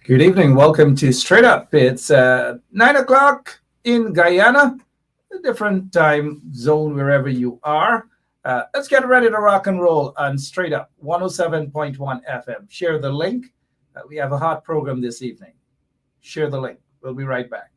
Good evening. Welcome to Straight Up. It's 9 o'clock in Guyana, a different time zone wherever you are. Let's get ready to rock and roll on Straight Up 107.1 FM. Share the link. We have a hot program this evening. Share the link. We'll be right back.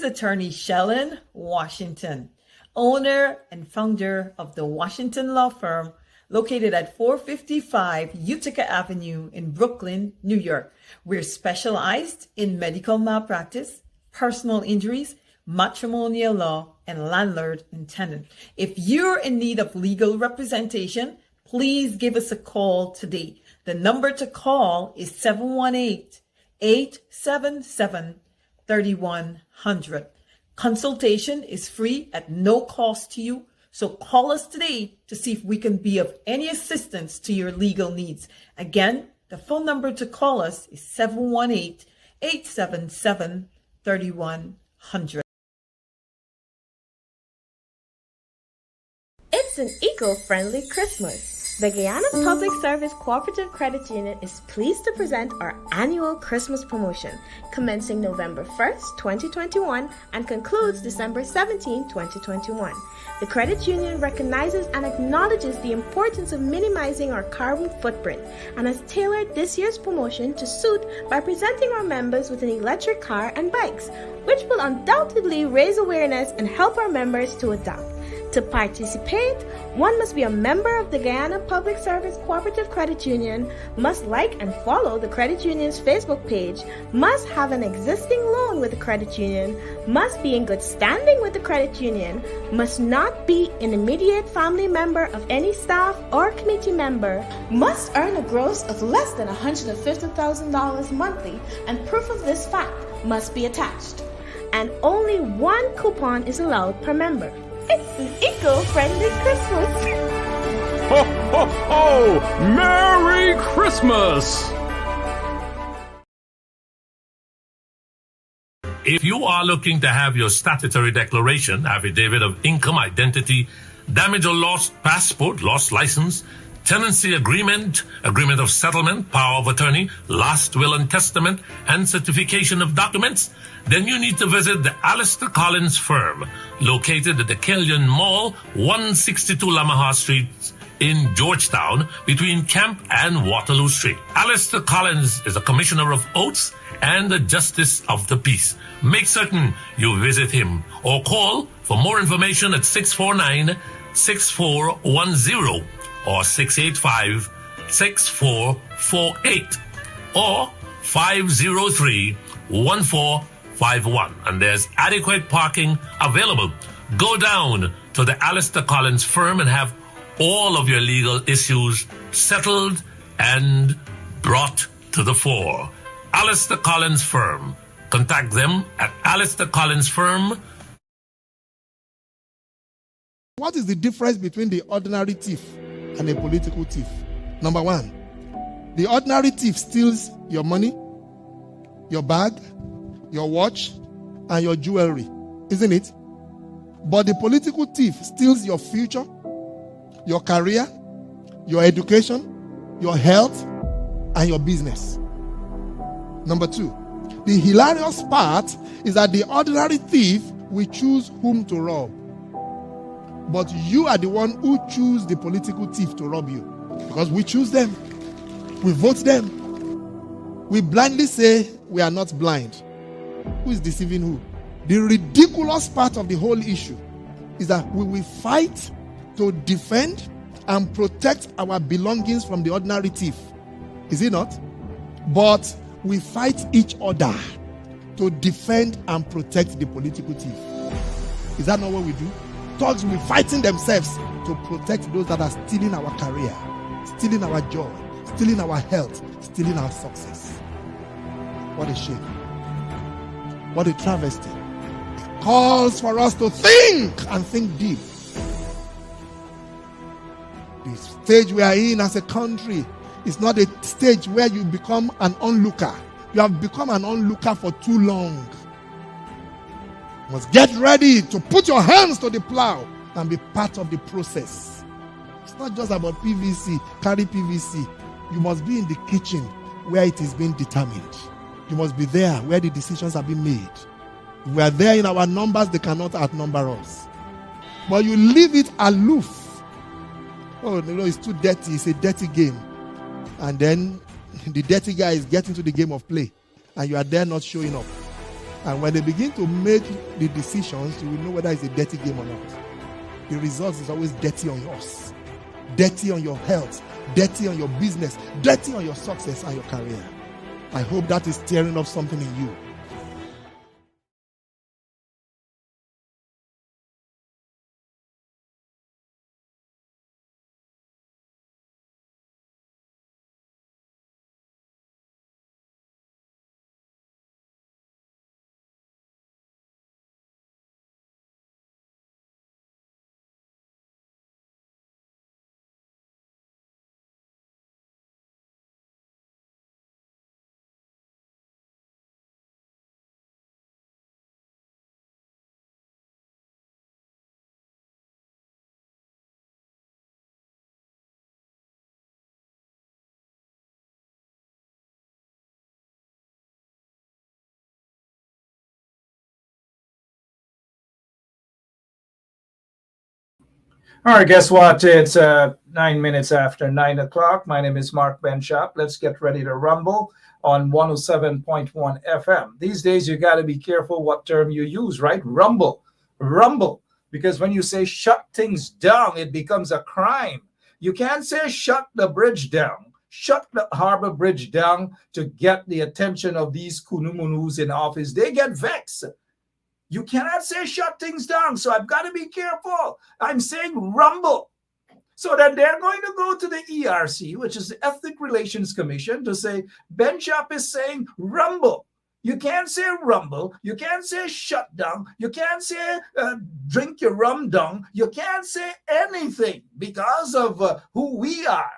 Attorney Shellen Washington, owner and founder of the Washington Law Firm, located at 455 Utica Avenue in Brooklyn, New York. We're specialized in medical malpractice, personal injuries, matrimonial law, and landlord and tenant. If you're in need of legal representation, please give us a call today. The number to call is 718-877-3100. Consultation is free at no cost to you, so call us today to see if we can be of any assistance to your legal needs. Again, the phone number to call us is 718-877-3100. It's an eco-friendly Christmas. The Guyana Public Service Cooperative Credit Union is pleased to present our annual Christmas promotion, commencing November 1st, 2021 and concludes December 17, 2021. The credit union recognizes and acknowledges the importance of minimizing our carbon footprint and has tailored this year's promotion to suit by presenting our members with an electric car and bikes, which will undoubtedly raise awareness and help our members to adopt. To participate, one must be a member of the Guyana Public Service Cooperative Credit Union, must like and follow the credit union's Facebook page, must have an existing loan with the credit union, must be in good standing with the credit union, must not be an immediate family member of any staff or committee member, must earn a gross of less than $150,000 monthly, and proof of this fact must be attached. And only one coupon is allowed per member. It's an eco-friendly Christmas. Ho, ho, ho! Merry Christmas! If you are looking to have your statutory declaration, affidavit of income, identity, damage or lost passport, lost license, tenancy agreement, agreement of settlement, power of attorney, last will and testament, and certification of documents, then you need to visit the Alistair Collins firm, located at the Killian Mall, 162 Lamaha Street in Georgetown, between Camp and Waterloo Street. Alistair Collins is a commissioner of oaths and a justice of the peace. Make certain you visit him or call for more information at 649-6410 or 685-6448 or 503-1451. And there's adequate parking available. Go down to the Alistair Collins firm and have all of your legal issues settled and brought to the fore. Alistair Collins firm. Contact them at Alistair Collins firm. What is the difference between the ordinary thief and a political thief? Number one, the ordinary thief steals your money, your bag, your watch, and your jewelry, isn't it? But the political thief steals your future, your career, your education, your health, and your business. Number two, the hilarious part is that the ordinary thief will choose whom to rob. But you are the one who choose the political thief to rob you. Because we choose them. We vote them. We blindly say we are not blind. Who is deceiving who? The ridiculous part of the whole issue is that we will fight to defend and protect our belongings from the ordinary thief. Is it not? But we fight each other to defend and protect the political thief. Is that not what we do? Thugs will be fighting themselves to protect those that are stealing our career, stealing our joy, stealing our health, stealing our success. What a shame. What a travesty. It calls for us to think and think deep. The stage we are in as a country is not a stage where you become an onlooker. You have become an onlooker for too long. You must get ready to put your hands to the plow and be part of the process. It's not just about PVC, carry PVC. You must be in the kitchen where it is being determined. You must be there where the decisions are being made. If we are there in our numbers, they cannot outnumber us. But you leave it aloof. Oh, no, it's too dirty. It's a dirty game. And then the dirty guy is getting to the game of play. And you are there not showing up. And when they begin to make the decisions, you will know whether it's a dirty game or not. The result is always dirty on yours. Dirty on your health. Dirty on your business. Dirty on your success and your career. I hope that is stirring up something in you. All right, guess what? It's 9 minutes after 9 o'clock. My name is Mark Benchop. Let's get ready to rumble on 107.1 FM. These days, you got to be careful what term you use, right? Rumble. Rumble. Because when you say shut things down, it becomes a crime. You can't say shut the bridge down, shut the harbor bridge down to get the attention of these kunumunus in office. They get vexed. You cannot say shut things down. So I've got to be careful. I'm saying rumble. So that they're going to go to the ERC, which is the Ethnic Relations Commission, to say, Benchop is saying rumble. You can't say rumble. You can't say shut down. You can't say drink your rum down. You can't say anything because of who we are,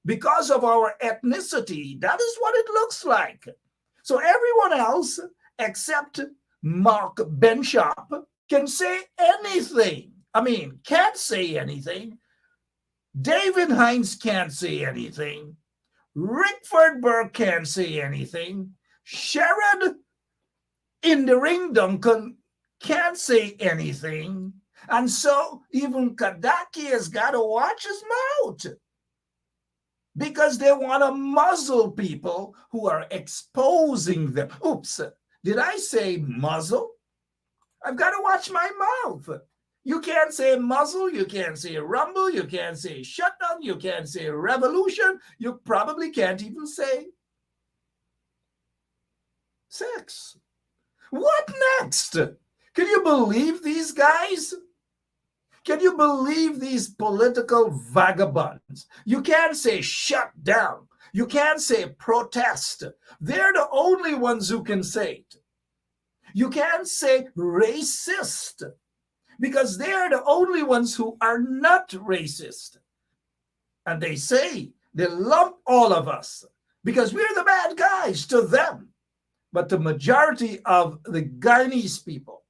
because of our ethnicity. That is what it looks like. So everyone else except Mark Benchop can say anything. I mean, can't say anything. David Hines can't say anything. Rickford Burke can't say anything. Sherrod in the ring Duncan can't say anything. And so even Kadaki has got to watch his mouth because they want to muzzle people who are exposing them. Oops, did I say muzzle? I've got to watch my mouth. You can't say muzzle, you can't say rumble, you can't say shutdown, you can't say revolution, you probably can't even say sex. What next? Can you believe these guys? Can you believe these political vagabonds? You can't say shut down. You can't say protest. They're the only ones who can say it. You can't say racist because they're the only ones who are not racist. And they say they lump all of us because we're the bad guys to them. But the majority of the Guyanese people,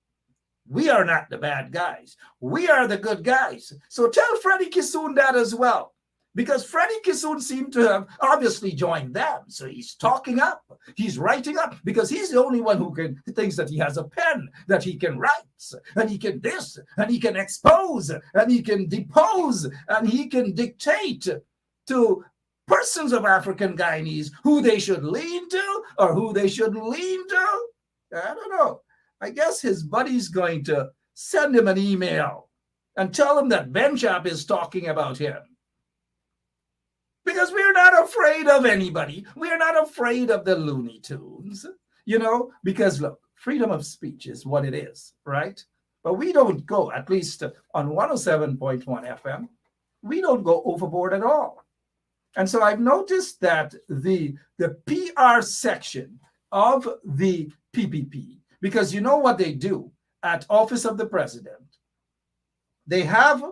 we are not the bad guys. We are the good guys. So tell Freddie Kissoon that as well. Because Freddie Kissoon seemed to have obviously joined them. So he's talking up, he's writing up, because he's the only one who thinks that he has a pen, that he can write, and he can this, and he can expose, and he can depose, and he can dictate to persons of African Guyanese who they should lean to or who they shouldn't lean to. I don't know. I guess his buddy's going to send him an email and tell him that Benchop is talking about him. Because we're not afraid of anybody. We're not afraid of the Looney Tunes, because look, freedom of speech is what it is, right? But we don't go, at least on 107.1 FM, we don't go overboard at all. And so I've noticed that the PR section of the PPP, because you know what they do at Office of the President, they have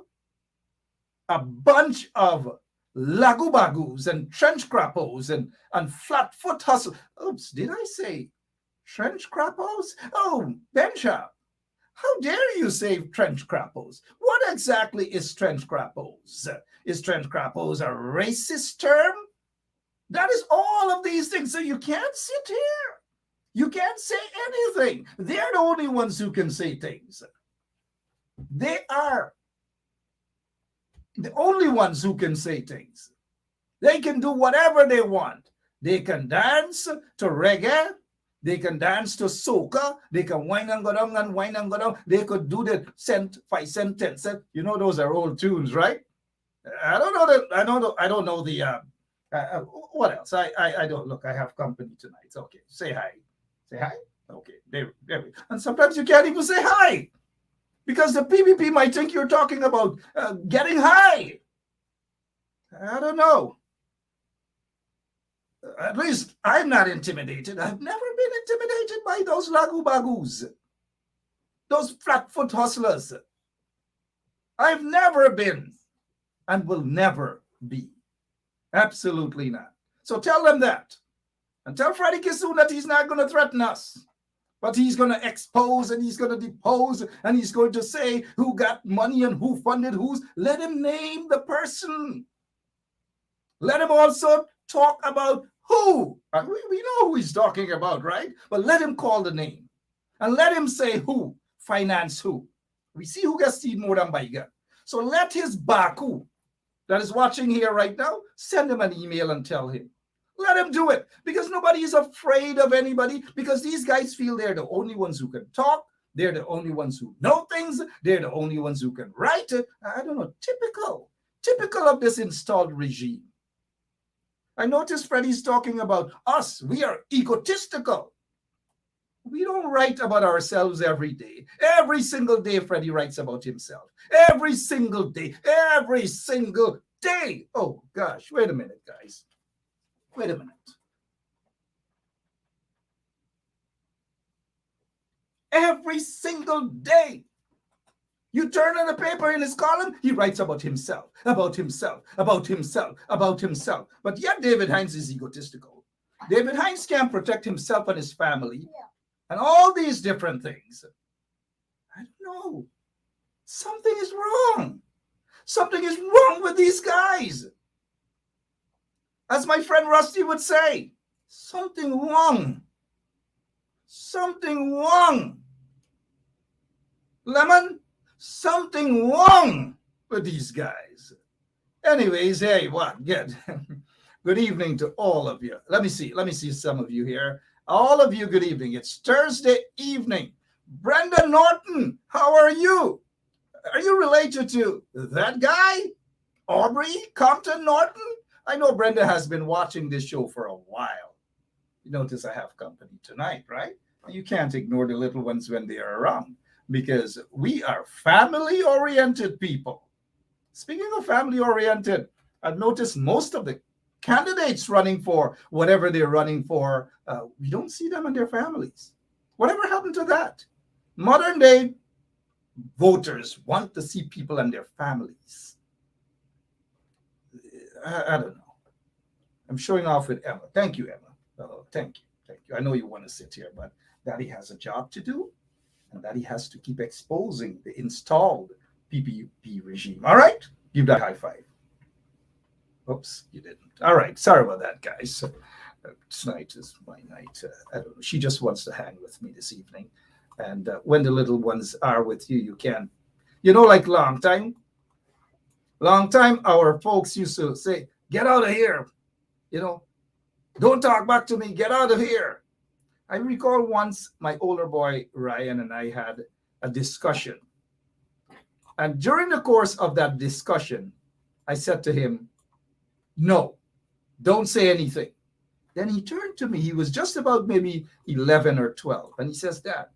a bunch of lagubagus and trench crappos and flat-foot hustle. Oops, did I say trench crappos? Oh, Benchop, how dare you say trench crappos? What exactly is trench crappos? Is trench crappos a racist term? That is all of these things. So you can't sit here. You can't say anything. They're the only ones who can say things. They are the only ones who can say things. They can do whatever they want. They can dance to reggae. They can dance to soca. They can whine and go down and whine and go down. They could do the 5 cent, 10 cent. Those are old tunes, right? I don't know that. I don't know the. What else? I don't look. I have company tonight. It's okay. Say hi. Say hi. Okay. There. And sometimes you can't even say hi. Because the PPP might think you're talking about getting high. I don't know. At least I'm not intimidated. I've never been intimidated by those lagu-bagus, those flat-foot hustlers. I've never been and will never be. Absolutely not. So tell them that. And tell Freddie Kissoon that he's not going to threaten us. But he's going to expose and he's going to depose and he's going to say who got money and who funded who's. Let him name the person. Let him also talk about who. We know who he's talking about, right? But let him call the name. And let him say who. Finance who. We see who gets seed more than Baiga. So let his Baku that is watching here right now, send him an email and tell him. Let him do it because nobody is afraid of anybody because these guys feel they're the only ones who can talk, They're the only ones who know things. They're the only ones who can write. I don't know, typical of this installed regime. I noticed Freddie's talking about us. We are egotistical. We don't write about ourselves every day. Every single day, Freddie writes about himself. Every single day. Every single day. Oh, gosh. Wait a minute, guys. Wait a minute. Every single day. You turn on the paper in his column, he writes about himself, about himself, about himself, about himself. But yet David Hines is egotistical. David Hines can't protect himself and his family and all these different things. I don't know. Something is wrong. Something is wrong with these guys. As my friend Rusty would say, something wrong. Something wrong. Lemon, something wrong with these guys. Anyways, hey, what? Good. Good evening to all of you. Let me see some of you here. All of you, good evening. It's Thursday evening. Brenda Norton, how are you? Are you related to that guy? Aubrey Compton Norton? I know Brenda has been watching this show for a while. You notice I have company tonight, right? You can't ignore the little ones when they are around because we are family-oriented people. Speaking of family-oriented, I've noticed most of the candidates running for whatever they're running for, we don't see them and their families. Whatever happened to that? Modern day voters want to see people and their families. I don't know. I'm showing off with Emma. Thank you, Emma. Oh, thank you. Thank you. I know you want to sit here, but Daddy has a job to do, and Daddy has to keep exposing the installed PPP regime. All right? Give that high five. Oops, you didn't. All right. Sorry about that, guys. Tonight is my night. I don't know. She just wants to hang with me this evening. And when the little ones are with you, you can. You know, like long time, our folks used to say, get out of here. You know, don't talk back to me. Get out of here. I recall once my older boy, Ryan, and I had a discussion. And during the course of that discussion, I said to him, no, don't say anything. Then he turned to me. He was just about maybe 11 or 12. And he says, Dad,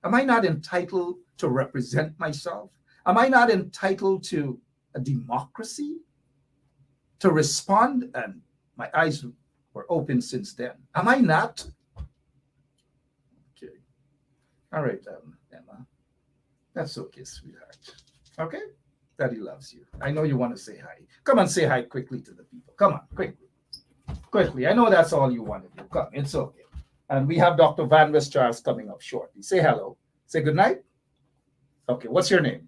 am I not entitled to represent myself? Am I not entitled to a democracy? To respond? And my eyes were open since then. Am I not? Okay. All right, Emma. That's okay, sweetheart. Okay? Daddy loves you. I know you want to say hi. Come and say hi quickly to the people. Come on, quickly. Quickly. I know that's all you want to do. Come, it's okay. And we have Dr. Van West Charles coming up shortly. Say hello. Say good night. Okay, what's your name?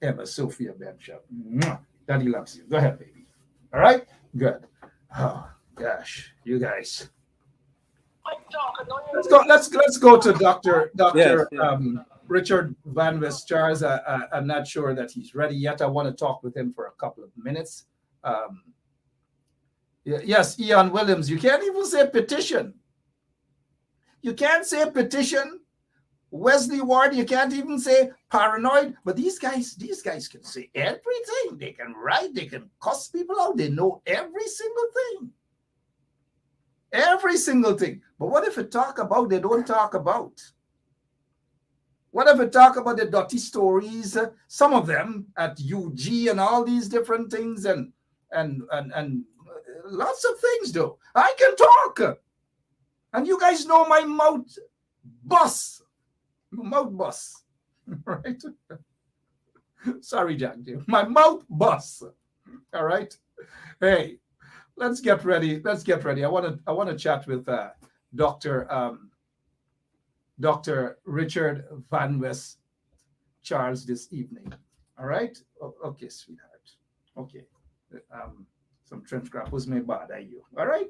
Emma Sophia Benchop. Daddy loves you. Go ahead, baby. All right? Good. Oh, gosh. You guys. Let's go to Dr. Yes. Richard Van West Charles. I'm not sure that he's ready yet. I want to talk with him for a couple of minutes. Yes, Ian Williams. You can't even say petition. You can't say petition. Wesley Ward, you can't even say paranoid. But these guys can say everything. They can write. They can cuss people out. They know every single thing. Every single thing. But what if it talk about they don't talk about? What if it talk about the dirty stories? Some of them at UG and all these different things and lots of things, though. I can talk. And you guys know my mouth bust. Mouth bust. Right? Sorry, Jack. My mouth bust. All right. Hey, let's get ready. I want to chat with Dr. Richard Van West Charles this evening. All right. Okay, sweetheart. Okay. Some trench grapples may bother you. All right.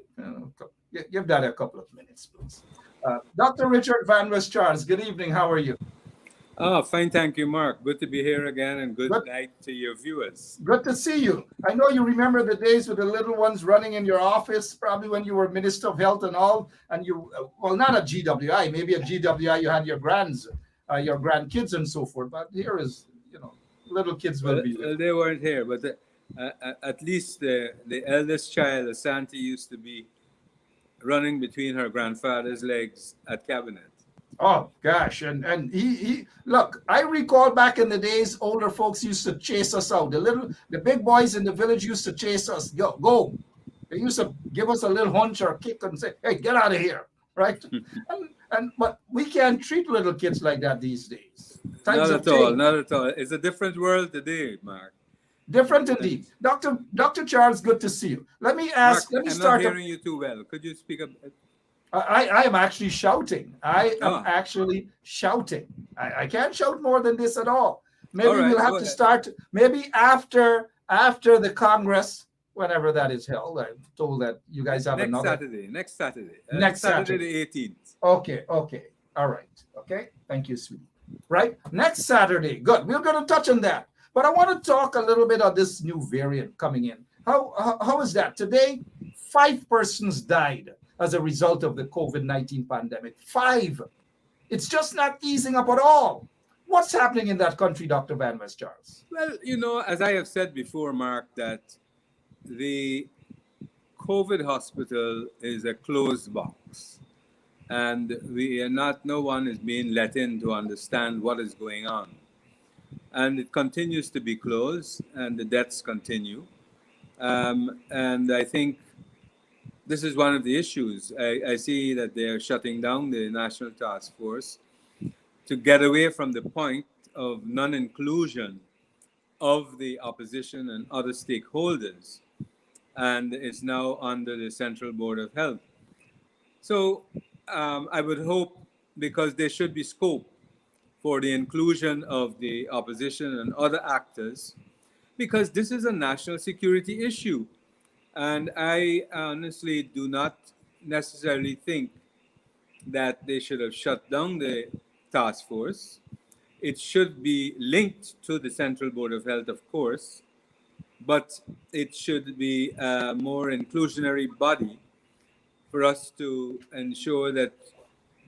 Give that a couple of minutes, please. Dr. Richard Van West Charles, good evening. How are you? Oh, fine. Thank you, Mark. Good to be here again, and good Good, night to your viewers. good to see you. I know you remember the days with the little ones running in your office, probably when you were Minister of Health and all, and you, well, not at GWI, maybe at GWI you had your your grandkids and so forth, but here is, little kids will be Well, little. they weren't here, but at least the eldest child, Asante, used to be running between her grandfather's legs at cabinet. Oh gosh, and he look. I recall back in the days, older folks used to chase us out. The big boys in the village used to chase us. Go. They used to give us a little hunch or kick and say, "Hey, get out of here!" Right? But we can't treat little kids like that these days. Times Not have at all. changed. Not at all. It's a different world today, Mark. Different indeed. Dr. Charles, good to see you. Let me Mark, I'm start. not hearing you too well. Could you speak up? I am actually shouting. I am Oh. actually shouting. I can't shout more than this at all. Maybe All right, we'll have go to ahead. start maybe after the Congress, whenever that is held. I'm told that you guys have Next another. Saturday. Next Saturday. Next Saturday. the 18th. Okay. All right. Okay. Thank you, sweetie. Right? Next Saturday. Good. We're going to touch on that. But I want to talk a little bit of this new variant coming in. How is that? Today, 5 persons died as a result of the COVID-19 pandemic. 5. It's just not easing up at all. What's happening in that country, Dr. Van West Charles? Well, as I have said before, Mark, that the COVID hospital is a closed box, and no one is being let in to understand what is going on. And it continues to be closed, and the deaths continue. And I think this is one of the issues. I see that they're shutting down the National Task Force to get away from the point of non-inclusion of the opposition and other stakeholders, and it's now under the Central Board of Health. So I would hope, because there should be scope for the inclusion of the opposition and other actors, because this is a national security issue. And I honestly do not necessarily think that they should have shut down the task force. It should be linked to the Central Board of Health, of course, but it should be a more inclusionary body for us to ensure that,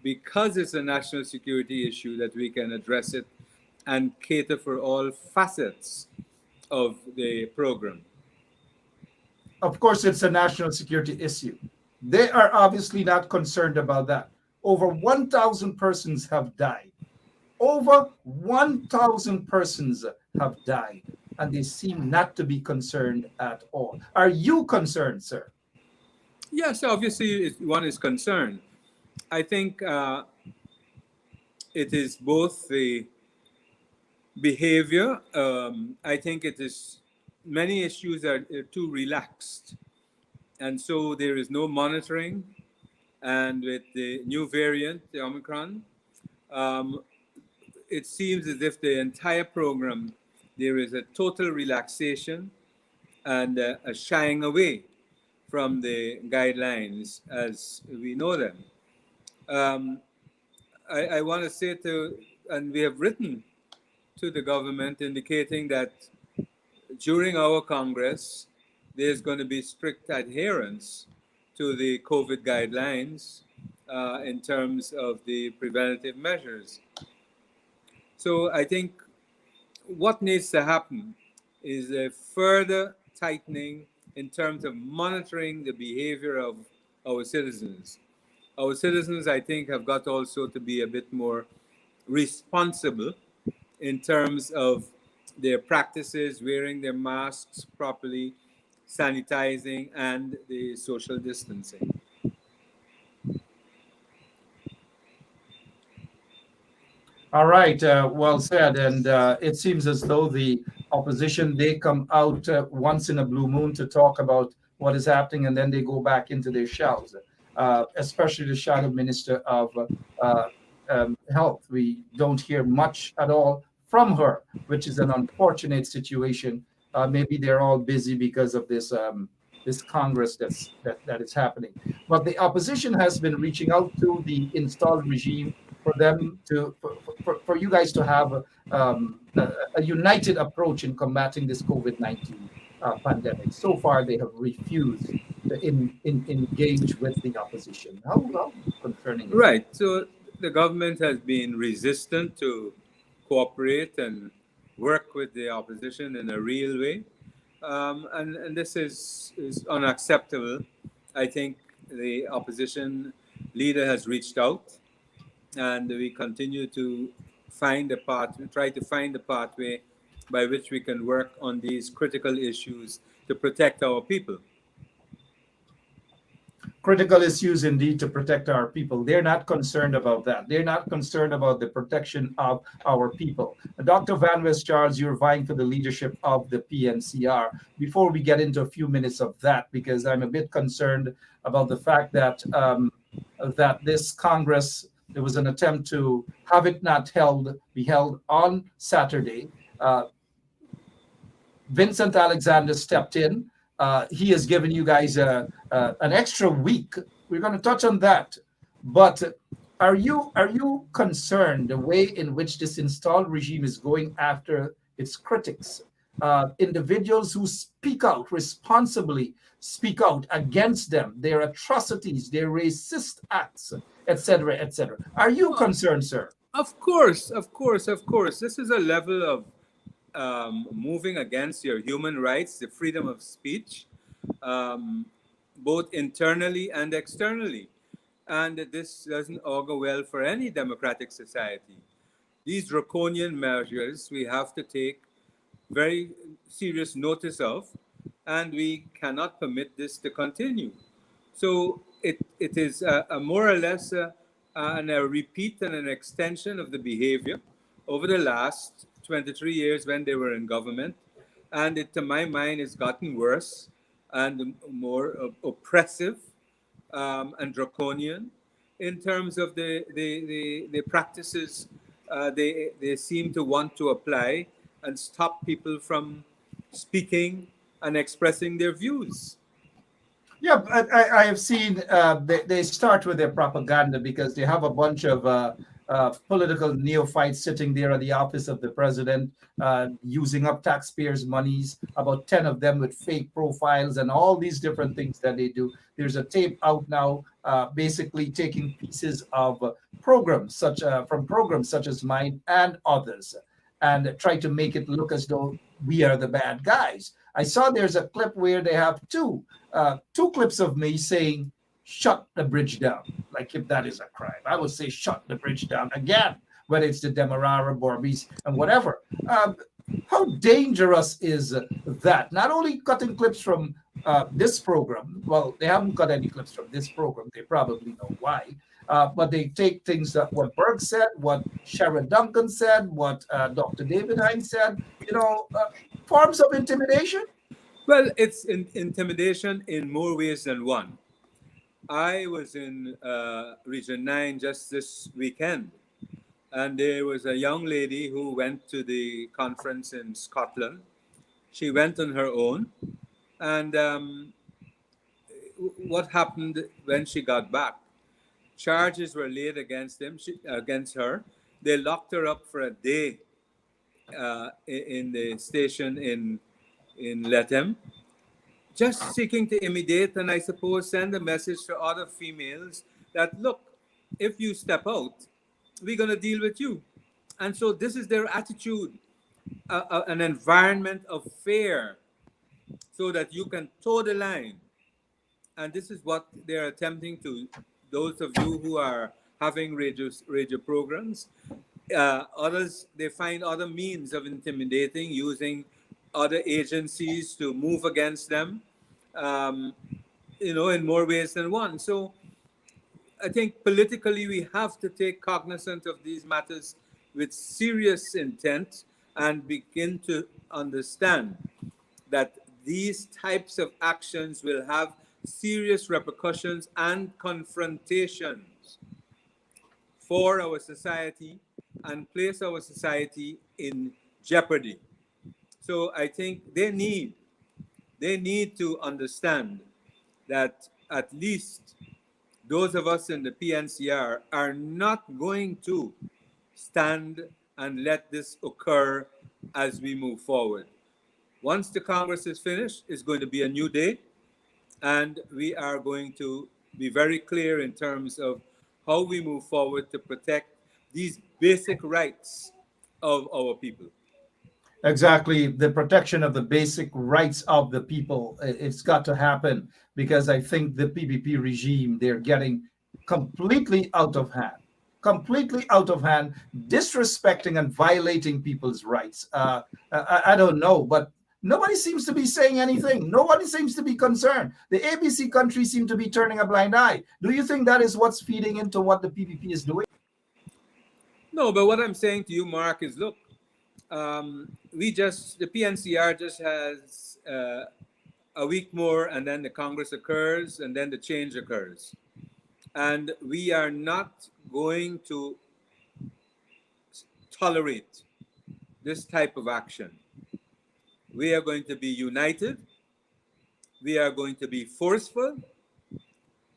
because it's a national security issue, that we can address it and cater for all facets of the program. Of course, it's a national security issue. They are obviously not concerned about that. Over 1,000 persons have died. Over 1,000 persons have died, and they seem not to be concerned at all. Are you concerned, sir? Yes, obviously one is concerned. I think it is both the behavior. I think it is many issues are too relaxed, and so there is no monitoring. And with the new variant, the Omicron, it seems as if the entire program, there is a total relaxation and a shying away from the guidelines as we know them. I want to say and we have written to the government indicating that during our Congress, there's going to be strict adherence to the COVID guidelines in terms of the preventative measures. So I think what needs to happen is a further tightening in terms of monitoring the behavior of our citizens. Our citizens, I think, have got also to be a bit more responsible in terms of their practices, wearing their masks properly, sanitizing, and the social distancing. All right, well said. And it seems as though the opposition, they come out once in a blue moon to talk about what is happening, and then they go back into their shells, especially the shadow minister of health. We don't hear much at all from her, which is an unfortunate situation. Maybe they're all busy because of this this Congress that is happening. But the opposition has been reaching out to the installed regime for them to for you guys to have a united approach in combating this COVID-19 pandemic. So far, they have refused to engage with the opposition. How concerning is that? Right. So the government has been resistant to cooperate and work with the opposition in a real way. And this is unacceptable. I think the opposition leader has reached out, and we continue to find a path, try to find a pathway by which we can work on these critical issues to protect our people. Critical issues indeed to protect our people. They're not concerned about that. They're not concerned about the protection of our people. Dr. Van West Charles, you're vying for the leadership of the PNCR. Before we get into a few minutes of that, because I'm a bit concerned about the fact that that this Congress, there was an attempt to have it not be held on Saturday. Vincent Alexander stepped in. He has given you guys an extra week. We're going to touch on that. But are you concerned the way in which this installed regime is going after its critics, individuals who speak out responsibly, speak out against them, their atrocities, their racist acts, etc., etc.? Are you concerned, sir? Of course, of course, of course. This is a level of moving against your human rights, the freedom of speech, both internally and externally. And this doesn't augur well for any democratic society. These draconian measures we have to take very serious notice of, and we cannot permit this to continue. So it is a more or less a repeat and an extension of the behavior over the last 23 years when they were in government. And it, to my mind, has gotten worse and more oppressive and draconian in terms of the practices they seem to want to apply and stop people from speaking and expressing their views. Yeah, I have seen they start with their propaganda because they have a bunch of political neophytes sitting there at the office of the president, using up taxpayers' monies, about 10 of them with fake profiles and all these different things that they do. There's a tape out now basically taking pieces of programs such as mine and others and try to make it look as though we are the bad guys. I saw there's a clip where they have two clips of me saying, shut the bridge down. Like if that is a crime, I would say shut the bridge down again, whether it's the Demerara, Borbis, and whatever. How dangerous is that? Not only cutting clips from this program, well, they haven't cut any clips from this program, they probably know why, but they take things that what Berg said, what Sharon Duncan said, what Dr. David Hines said, forms of intimidation. Well, it's intimidation in more ways than one. I was in Region 9 just this weekend, and there was a young lady who went to the conference in Scotland. She went on her own, and what happened when she got back? Charges were laid against her. They locked her up for a day in the station in Letham, just seeking to intimidate and I suppose send a message to other females that, look, if you step out, we're going to deal with you. And so this is their attitude, an environment of fear so that you can toe the line. And this is what they're attempting to, those of you who are having radio programs. Others, they find other means of intimidating, using other agencies to move against them, in more ways than one. So I think politically we have to take cognizance of these matters with serious intent and begin to understand that these types of actions will have serious repercussions and confrontations for our society and place our society in jeopardy. So I think they need to understand that at least those of us in the PNCR are not going to stand and let this occur as we move forward. Once the Congress is finished, it's going to be a new day, and we are going to be very clear in terms of how we move forward to protect these basic rights of our people. Exactly, the protection of the basic rights of the people. It's got to happen, because I think the PPP regime, they're getting completely out of hand, disrespecting and violating people's rights. I don't know, but nobody seems to be saying anything. Nobody seems to be concerned. The ABC countries seem to be turning a blind eye. Do you think that is what's feeding into what the PPP is doing? No, but what I'm saying to you, Mark, is look, the PNCR just has a week more, and then the Congress occurs, and then the change occurs. And we are not going to tolerate this type of action. We are going to be united, we are going to be forceful,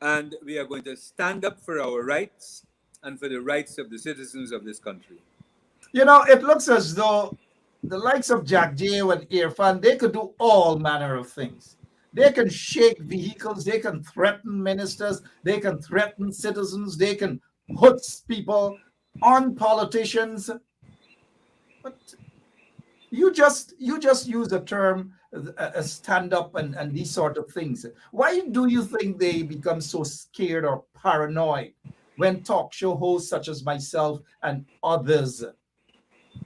and we are going to stand up for our rights and for the rights of the citizens of this country. You know, it looks as though the likes of Jack J and Irfan, they could do all manner of things. They can shake vehicles, they can threaten ministers, they can threaten citizens, they can put people on politicians. But you just use a term, a stand up and these sort of things. Why do you think they become so scared or paranoid when talk show hosts such as myself and others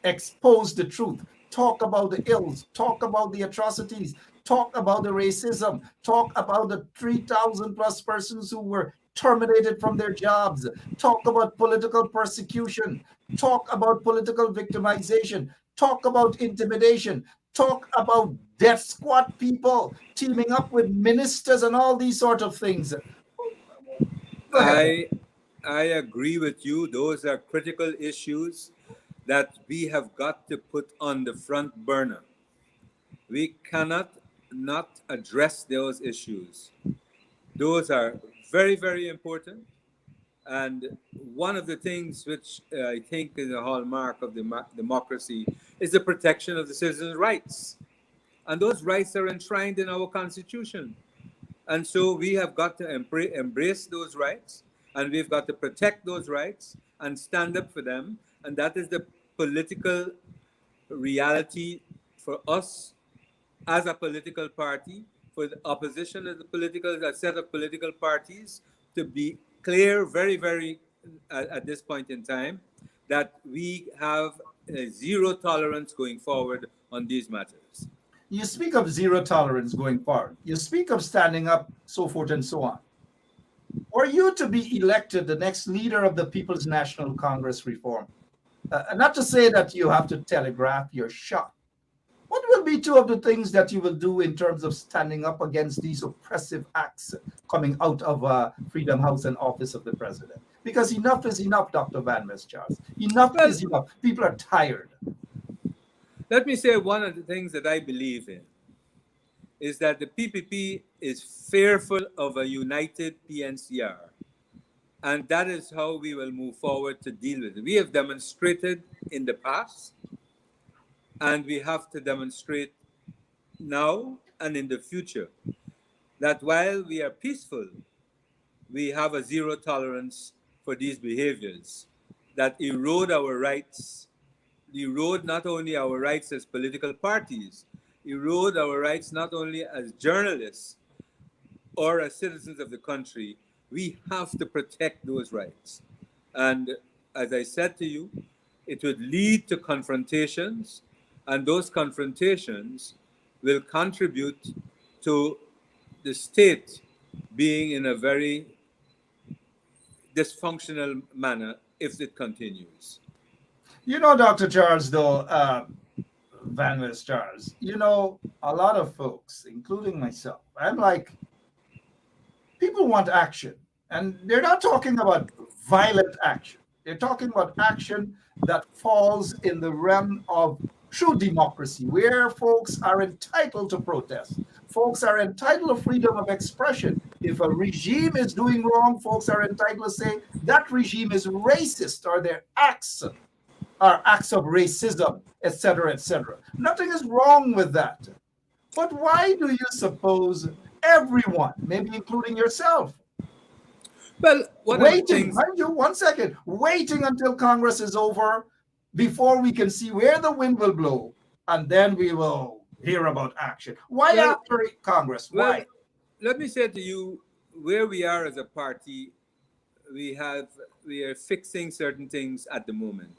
expose the truth, talk about the ills, talk about the atrocities, talk about the racism, talk about the 3,000 plus persons who were terminated from their jobs, talk about political persecution, talk about political victimization, talk about intimidation, talk about death squad people teaming up with ministers and all these sort of things? I agree with you. Those are critical issues that we have got to put on the front burner. We cannot not address those issues. Those are very, very important. And one of the things which I think is a hallmark of democracy is the protection of the citizens' rights. And those rights are enshrined in our Constitution. And so we have got to embrace those rights, and we've got to protect those rights and stand up for them. And that is the political reality for us as a political party, for the opposition as a set of political parties, to be clear very, very at this point in time that we have zero tolerance going forward on these matters. You speak of zero tolerance going forward. You speak of standing up, so forth and so on. Were you to be elected the next leader of the People's National Congress reform, not to say that you have to telegraph your shot, what will be two of the things that you will do in terms of standing up against these oppressive acts coming out of Freedom House and Office of the President? Because enough is enough, Dr. Van West Charles. Enough is enough. People are tired. Let me say one of the things that I believe in is that the PPP is fearful of a united PNCR. And that is how we will move forward to deal with it. We have demonstrated in the past, and we have to demonstrate now and in the future that while we are peaceful, we have a zero tolerance for these behaviors that erode our rights, erode not only our rights as political parties, erode our rights not only as journalists or as citizens of the country. We have to protect those rights. And as I said to you, it would lead to confrontations, and those confrontations will contribute to the state being in a very dysfunctional manner if it continues. You know, Dr. Charles, though, Van West Charles, you know, a lot of folks, including myself, I'm like, people want action. And they're not talking about violent action. They're talking about action that falls in the realm of true democracy, where folks are entitled to protest. Folks are entitled to freedom of expression. If a regime is doing wrong, folks are entitled to say that regime is racist, or their acts are acts of racism, etc., etc. Nothing is wrong with that. But why do you suppose everyone, maybe including yourself, Well, one of the waiting, things, mind you, 1 second, waiting until Congress is over before we can see where the wind will blow, and then we will hear about action? Why well, after Congress? well, Why? let me say to you where we are as a party. We are fixing certain things at the moment.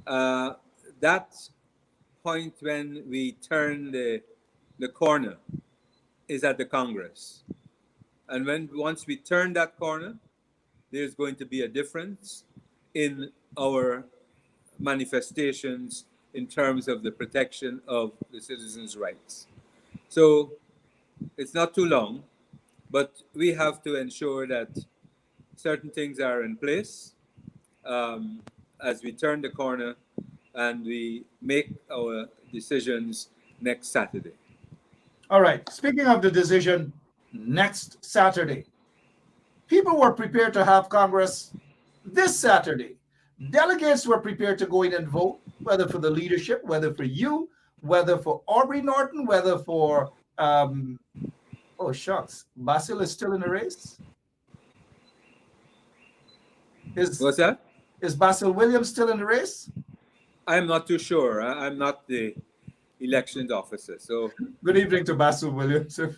That point when we turn the corner is at the Congress. And once we turn that corner, there's going to be a difference in our manifestations in terms of the protection of the citizens' rights. So it's not too long, but we have to ensure that certain things are in place as we turn the corner and we make our decisions next Saturday. All right. Speaking of the decision next Saturday, people were prepared to have Congress this Saturday. Delegates were prepared to go in and vote, whether for the leadership, whether for you, whether for Aubrey Norton, whether for, oh shucks, Basil is still in the race? What's that? Is Basil Williams still in the race? I'm not too sure. I'm not the elections officer. So good evening to Basil Williams, if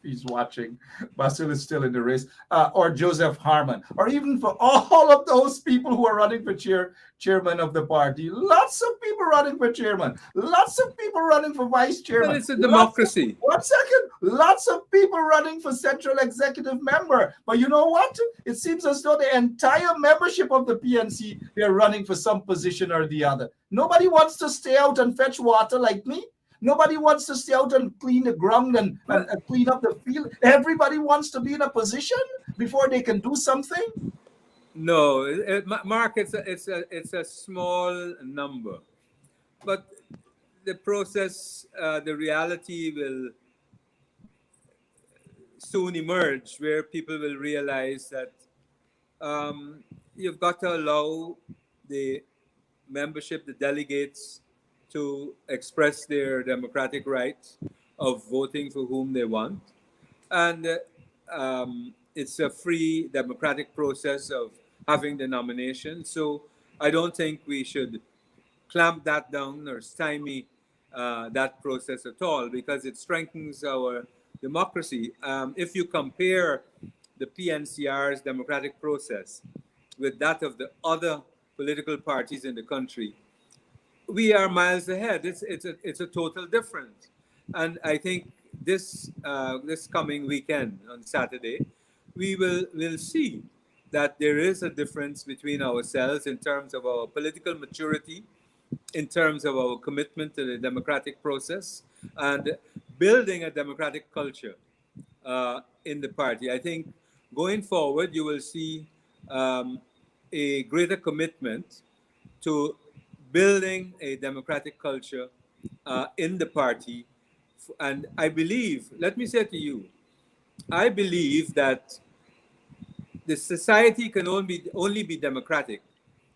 he's watching. Basil is still in the race, or Joseph Harmon, or even for all of those people who are running for chairman of the party. Lots of people running for chairman. Lots of people running for vice chairman. But it's a democracy. 1 second. Lots of people running for central executive member. But you know what? It seems as though the entire membership of the PNC, they're running for some position or the other. Nobody wants to stay out and fetch water like me. Nobody wants to stay out and clean the ground and clean up the field. Everybody wants to be in a position before they can do something. No, Mark, it's a small number, but the process, the reality will soon emerge where people will realize that you've got to allow the membership, the delegates, to express their democratic rights of voting for whom they want. And it's a free democratic process of having the nomination. So I don't think we should clamp that down or stymie that process at all, because it strengthens our democracy. If you compare the PNCR's democratic process with that of the other political parties in the country, we are miles ahead. It's a total difference. And I think this coming weekend on Saturday, we'll see that there is a difference between ourselves in terms of our political maturity, in terms of our commitment to the democratic process, and building a democratic culture in the party. I think going forward, you will see a greater commitment to building a democratic culture in the party. And I believe, let me say to you, I believe that the society can only be democratic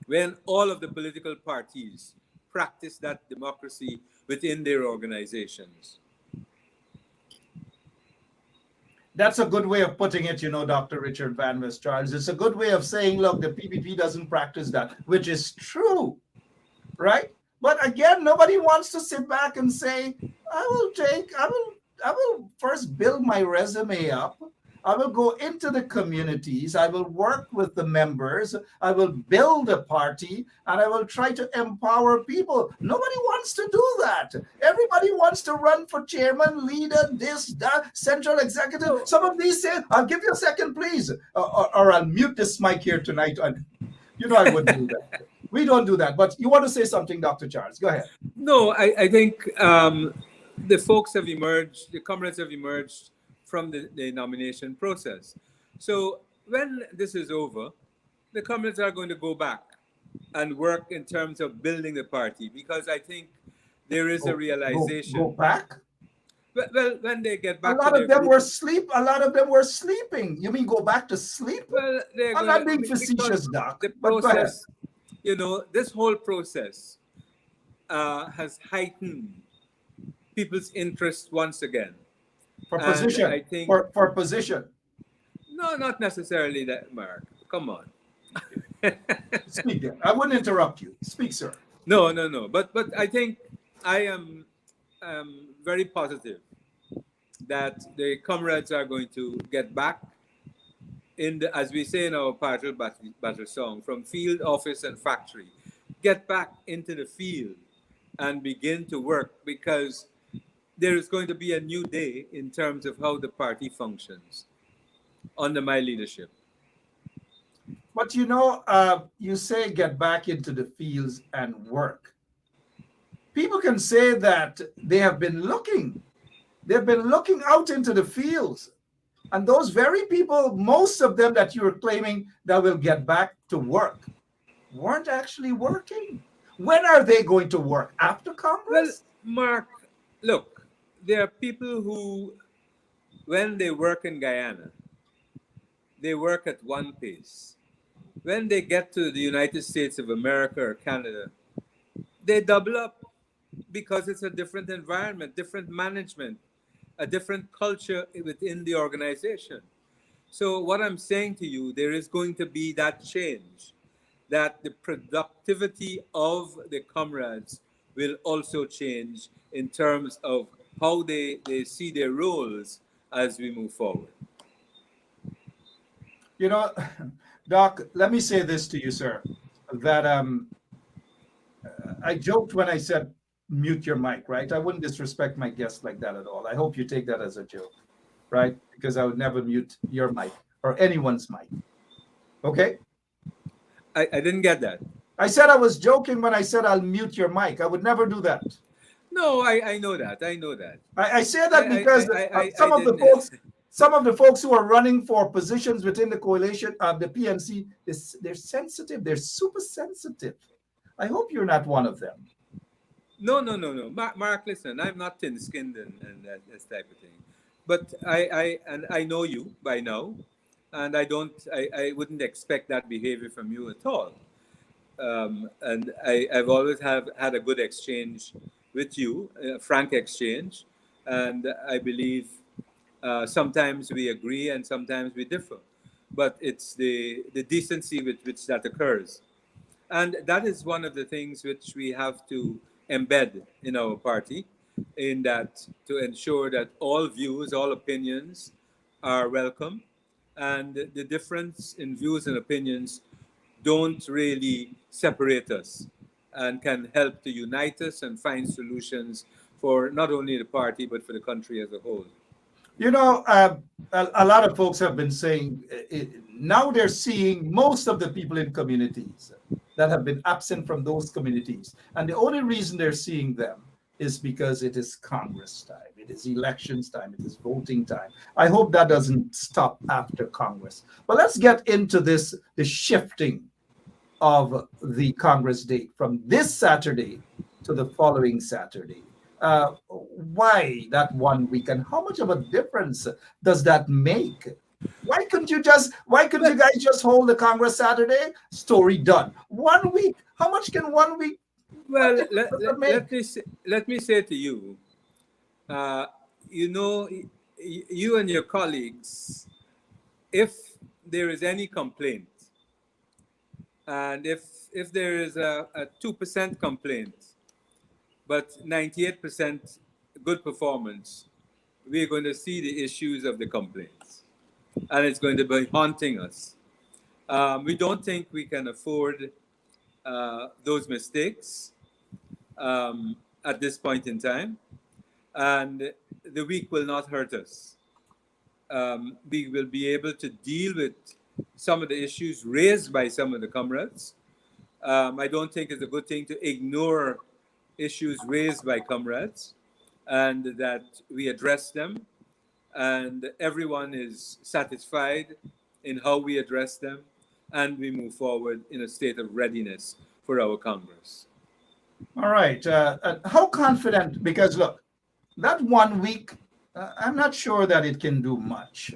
when all of the political parties practice that democracy within their organizations. That's a good way of putting it, Dr. Richard Van West Charles. It's a good way of saying, look, the PPP doesn't practice that, which is true, right? But again, nobody wants to sit back and say, I will first build my resume up. I will go into the communities. I will work with the members. I will build a party, and I will try to empower people. Nobody wants to do that. Everybody wants to run for chairman, leader, this, that, central executive. Some of these say, I'll give you a second, please, or I'll mute this mic here tonight. And I wouldn't do that. We don't do that. But you want to say something, Dr. Charles? Go ahead. No, I think the folks have emerged, the comrades have emerged from the nomination process. So when this is over, the comrades are going to go back and work in terms of building the party, because I think there is a realization. Go back? Well, when they get A back to lot their of them group, were sleep. A lot of them were sleeping. You mean go back to sleep? well, they're I'm going not being to, because facetious, Doc. the But go ahead. process, this whole process has heightened people's interest once again. For And I position. think, For position. no, not necessarily that, Mark. Come on. Speak. I wouldn't interrupt you. Speak, sir. No. But I think I am very positive that the comrades are going to get back in the, as we say in our battle song, from field, office, and factory, get back into the field and begin to work, because there is going to be a new day in terms of how the party functions under my leadership. But you say get back into the fields and work. People can say that they have been looking. They've been looking out into the fields. And those very people, most of them that you're claiming that will get back to work, weren't actually working. When are they going to work? After Well, Congress? Mark, look, there are people who, when they work in Guyana, they work at one pace. When they get to the United States of America or Canada, they double up, because it's a different environment, different management, a different culture within the organization. So what I'm saying to you, there is going to be that change, that the productivity of the comrades will also change in terms of how they see their roles as we move forward. Doc, let me say this to you, sir, that I joked when I said mute your mic, right? I wouldn't disrespect my guest like that at all. I hope you take that as a joke, right? Because I would never mute your mic or anyone's mic. Okay? I didn't get that. I said I was joking when I said I'll mute your mic. I would never do that. No, I know that. I say that because some of the folks who are running for positions within the coalition of the PNC, they're sensitive. They're super sensitive. I hope you're not one of them. No. Mark, listen, I'm not thin-skinned and that type of thing. But I know you by now, and I wouldn't expect that behavior from you at all. And I've always had a good exchange with you, a frank exchange, and I believe sometimes we agree and sometimes we differ. But it's the decency with which that occurs. And that is one of the things which we have to embed in our party, in that, to ensure that all views, all opinions are welcome, and the difference in views and opinions don't really separate us, and can help to unite us and find solutions for not only the party but for the country as a whole. A lot of folks have been saying now they're seeing most of the people in communities that have been absent from those communities. And the only reason they're seeing them is because it is Congress time, it is elections time, it is voting time. I hope that doesn't stop after Congress. But let's get into the shifting of the Congress date from this Saturday to the following Saturday. Why that 1 week, and how much of a difference does that make? Why couldn't you guys just hold the Congress Saturday? Story done. 1 week. How much can 1 week? Well, let me say to you, you and your colleagues, if there is any complaint, and if there is a 2% complaint, but 98% good performance, we're going to see the issues of the complaints, and it's going to be haunting us. We don't think we can afford those mistakes at this point in time, and the week will not hurt us. We will be able to deal with some of the issues raised by some of the comrades. I don't think it's a good thing to ignore issues raised by comrades, and that we address them, and everyone is satisfied in how we address them, and we move forward in a state of readiness for our Congress. All right. How confident? Because look, that 1 week, I'm not sure that it can do much.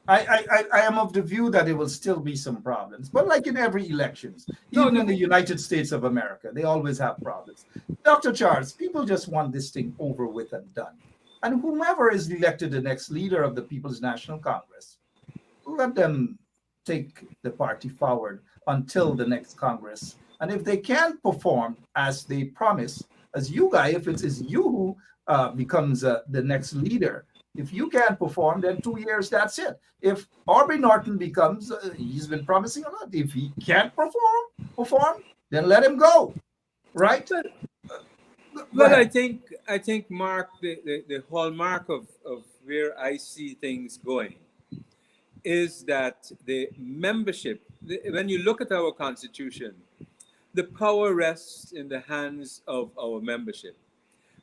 I am of the view that there will still be some problems, but like in every elections, No, even in the United States of America, they always have problems. Dr. Charles, people just want this thing over with and done. And whomever is elected the next leader of the People's National Congress, let them take the party forward until the next Congress. And if they can't perform as they promise, as you guys, if it is you who becomes the next leader, if you can't perform, then 2 years, that's it. If Aubrey Norton becomes, he's been promising a lot. If he can't perform, then let him go, right? Well, I think, Mark, the hallmark of where I see things going is that the membership, when you look at our Constitution, the power rests in the hands of our membership.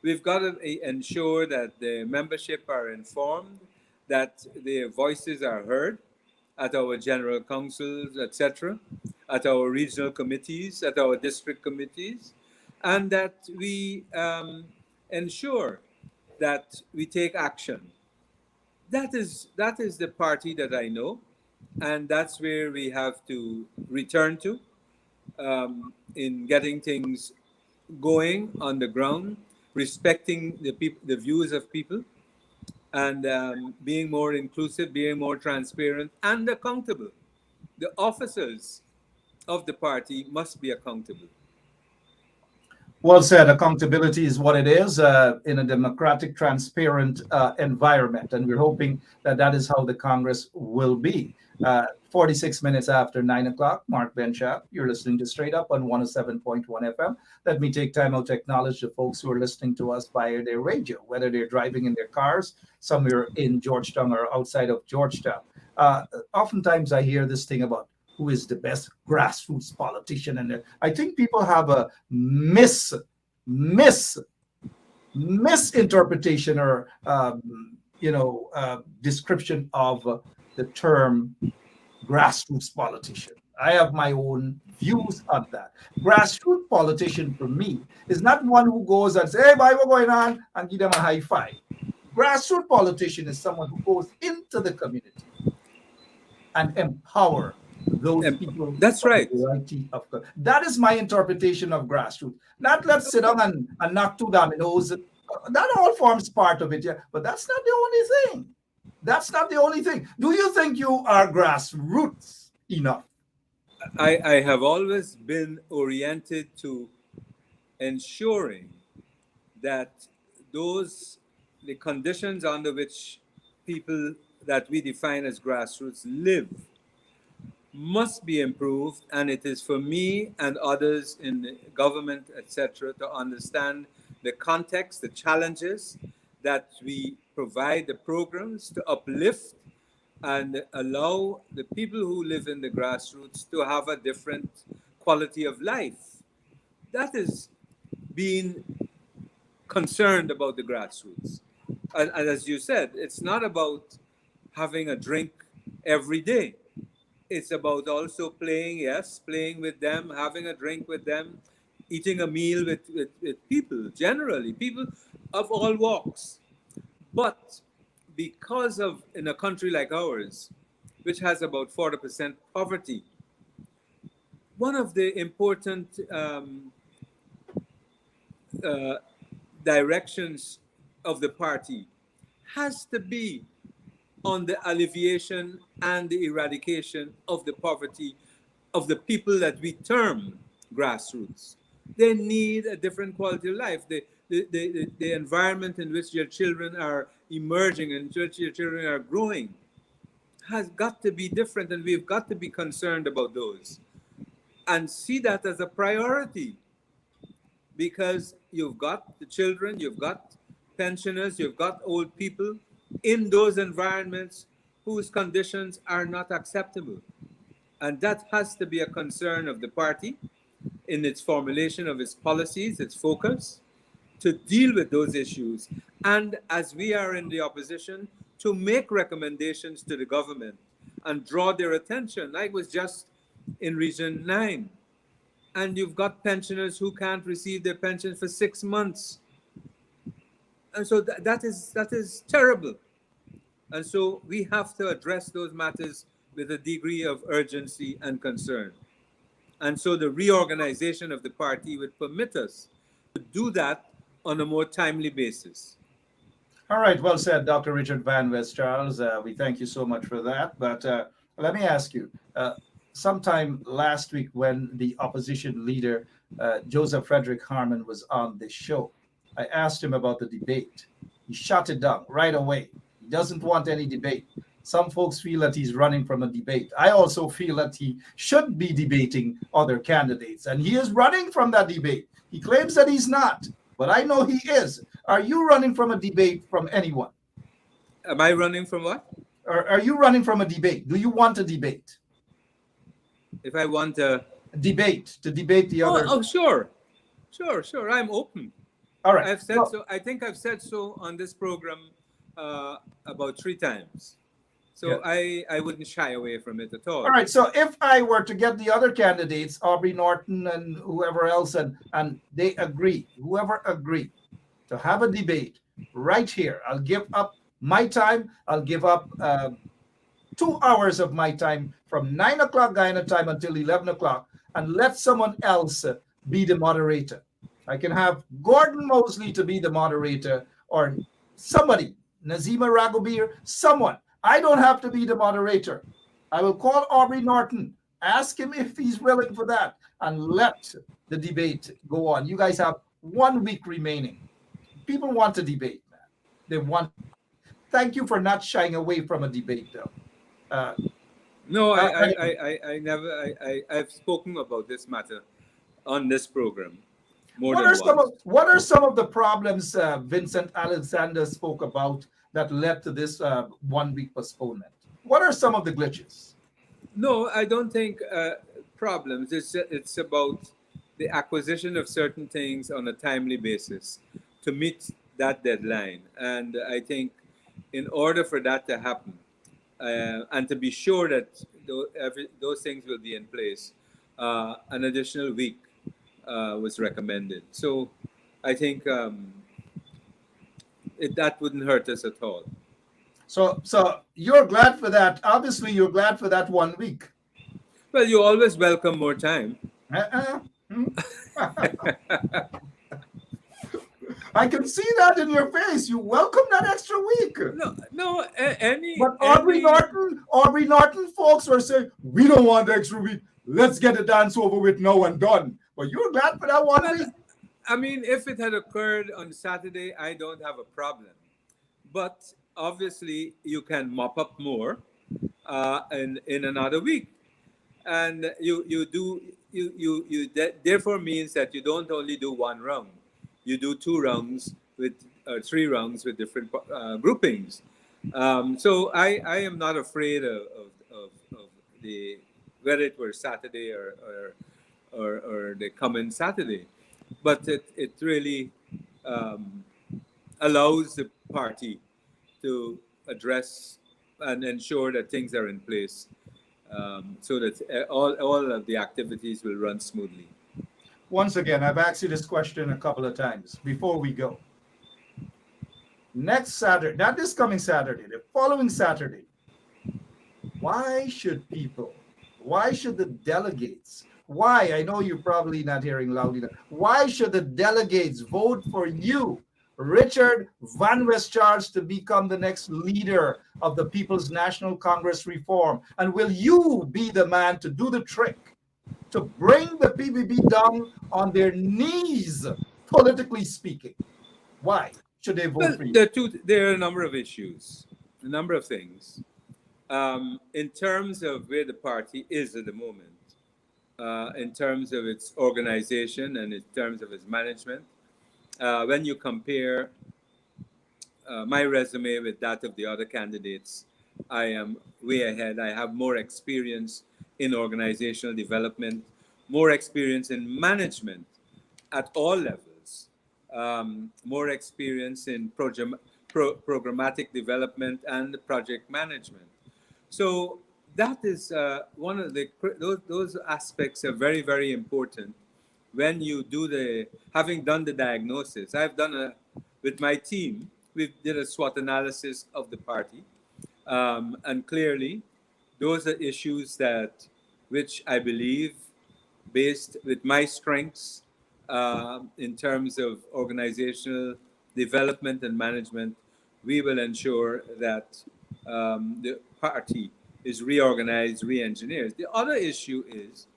We've got to ensure that the membership are informed, that their voices are heard at our general councils, etc., at our regional committees, at our district committees, and that we ensure that we take action. That is the party that I know, and that's where we have to return to in getting things going on the ground, respecting the views of people, and being more inclusive, being more transparent and accountable. The officers of the party must be accountable. Well said. Accountability is what it is in a democratic, transparent environment. And we're hoping that that is how the Congress will be. 46 minutes after 9 o'clock, Mark Benchap, you're listening to Straight Up on 107.1 FM. Let me take time out to acknowledge the folks who are listening to us via their radio, whether they're driving in their cars somewhere in Georgetown or outside of Georgetown. Oftentimes I hear this thing about who is the best grassroots politician. And I think people have a misinterpretation or description of the term grassroots politician. I have my own views on that. Grassroots politician for me is not one who goes and says, "Hey, boy, what's going on?" and give them a high five. Grassroots politician is someone who goes into the community and empower those people. That's right. That is my interpretation of grassroots. Not let's sit down and knock two dominoes. That all forms part of it, yeah. But that's not the only thing. That's not the only thing. Do you think you are grassroots enough? I have always been oriented to ensuring that the conditions under which people that we define as grassroots live must be improved, and it is for me and others in the government, etc., to understand the context, the challenges, that we provide the programs to uplift and allow the people who live in the grassroots to have a different quality of life. That is being concerned about the grassroots. And as you said, it's not about having a drink every day. It's about also playing with them, having a drink with them, eating a meal with people, generally, people of all walks. But because of, in a country like ours, which has about 40% poverty, one of the important directions of the party has to be on the alleviation and the eradication of the poverty of the people that we term grassroots. They need a different quality of life. The environment in which your children are emerging and in which your children are growing has got to be different, and we've got to be concerned about those and see that as a priority, because you've got the children, you've got pensioners, you've got old people in those environments whose conditions are not acceptable. And that has to be a concern of the party in its formulation of its policies, its focus, to deal with those issues. And as we are in the opposition, to make recommendations to the government and draw their attention. I was just in Region 9, and you've got pensioners who can't receive their pension for 6 months. And so that is terrible. And so we have to address those matters with a degree of urgency and concern. And so the reorganization of the party would permit us to do that on a more timely basis. All right, well said, Dr. Richard Van West Charles. We thank you so much for that. But let me ask you, sometime last week when the opposition leader, Joseph Frederick Harmon, was on this show, I asked him about the debate. He shut it down right away. He doesn't want any debate. Some folks feel that he's running from a debate. I also feel that he should be debating other candidates, and he is running from that debate. He claims that he's not, but I know he is. Are you running from a debate from anyone? Am I running from what? Or are you running from a debate? Do you want a debate? If I want a debate, to debate the other. Oh, sure. I'm open. All right. I've said so. I think I've said so on this program about 3 times. So yeah. I wouldn't shy away from it at all. All right. So if I were to get the other candidates, Aubrey Norton and whoever else, and they agree, whoever agreed to have a debate right here, I'll give up my time. I'll give up 2 hours of my time from 9 o'clock Guyana time until 11 o'clock and let someone else be the moderator. I can have Gordon Mosley to be the moderator or somebody, Nazima Ragobir, someone. I don't have to be the moderator. I will call Aubrey Norton, ask him if he's willing for that, and let the debate go on. You guys have 1 week remaining. People want to debate, man. They want. Thank you for not shying away from a debate, though. No, I never. I've spoken about this matter on this program more than once. What are some of the problems Vincent Alexander spoke about that led to this 1 week postponement? What are some of the glitches? No, I don't think problems. It's about the acquisition of certain things on a timely basis to meet that deadline. And I think in order for that to happen, and to be sure that those things will be in place, an additional week was recommended. So I think that wouldn't hurt us at all. So you're glad for that. Obviously, you're glad for that 1 week. Well, you always welcome more time. I can see that in your face. You welcome that extra week. No. But Aubrey Norton folks were saying, we don't want the extra week. Let's get the dance over with now and done. But you're glad for that 1 week. I mean, if it had occurred on Saturday, I don't have a problem. But obviously, you can mop up more in another week, and therefore means that you don't only do 1 round, you do 2 rounds with 3 rounds with different groupings. So I am not afraid of the whether it were Saturday or the coming Saturday. But it really allows the party to address and ensure that things are in place so that all of the activities will run smoothly. Once again, I've asked you this question a couple of times before we go. Next Saturday, not this coming Saturday, the following Saturday, why should the delegates, I know you're probably not hearing loud enough, why should the delegates vote for you, Richard Van West Charles, to become the next leader of the People's National Congress Reform? And will you be the man to do the trick, to bring the PPP down on their knees, politically speaking? Why should they vote for you? There are a number of issues, a number of things. In terms of where the party is at the moment, in terms of its organization and in terms of its management, when you compare my resume with that of the other candidates, I am way ahead. I have more experience in organizational development, more experience in management at all levels, more experience in programmatic development and project management. So that is one of those aspects are very, very important when you do having done the diagnosis. I've done with my team, we did a SWOT analysis of the party. And clearly, those are issues which I believe, based with my strengths in terms of organizational development and management, we will ensure that the party is reorganized, re-engineered. The other issue is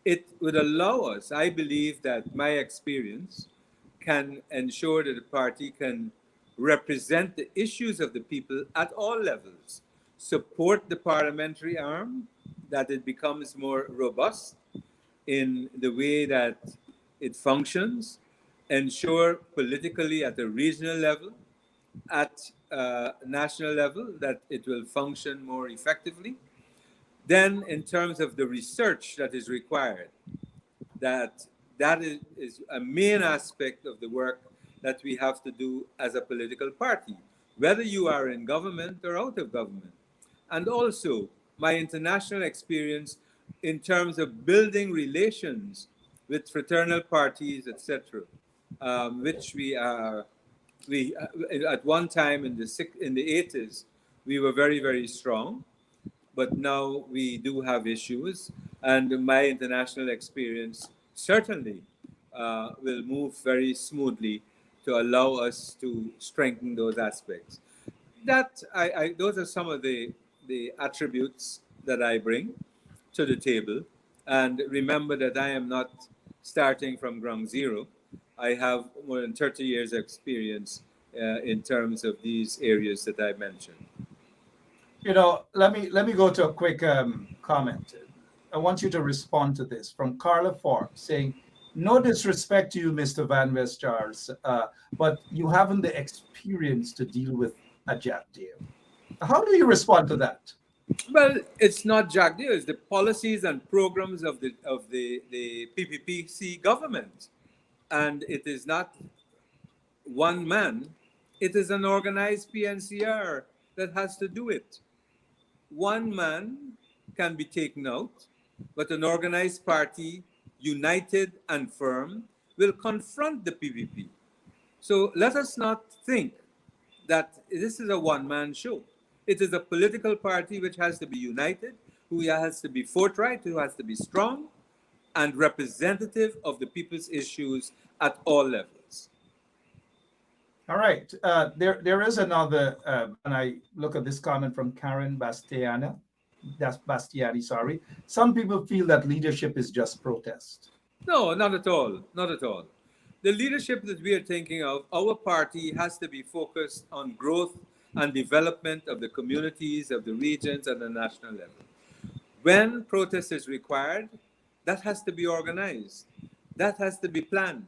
it would allow us, I believe that my experience can ensure that the party can represent the issues of the people at all levels, support the parliamentary arm, that it becomes more robust in the way that it functions, ensure politically at the regional level, at national level, that it will function more effectively. Then, in terms of the research that is required, that is a main aspect of the work that we have to do as a political party, whether you are in government or out of government. And also, my international experience in terms of building relations with fraternal parties, etc., which we at one time in the 80s, we were very, very strong, but now we do have issues, and my international experience certainly will move very smoothly to allow us to strengthen those aspects. Those are some of the attributes that I bring to the table. And remember that I am not starting from ground zero. I have more than 30 years experience in terms of these areas that I mentioned. Let me go to a quick comment. I want you to respond to this from Carla Forbes saying, no disrespect to you, Mr. Van West Charles, but you haven't the experience to deal with a Jack Deal. How do you respond to that? Well, it's not Jack Deal, it's the policies and programs of the PPPC government. And it is not one man, it is an organized PNCR that has to do it. One man can be taken out, but an organized party, united and firm, will confront the PPP. So let us not think that this is a one-man show. It is a political party which has to be united, who has to be forthright, who has to be strong, and representative of the people's issues at all levels. All right. There is another, and I look at this comment from Karen Bastiani. Sorry. Some people feel that leadership is just protest. No, not at all. Not at all. The leadership that we are thinking of, our party has to be focused on growth and development of the communities, of the regions, at the national level. When protest is required, that has to be organized. That has to be planned.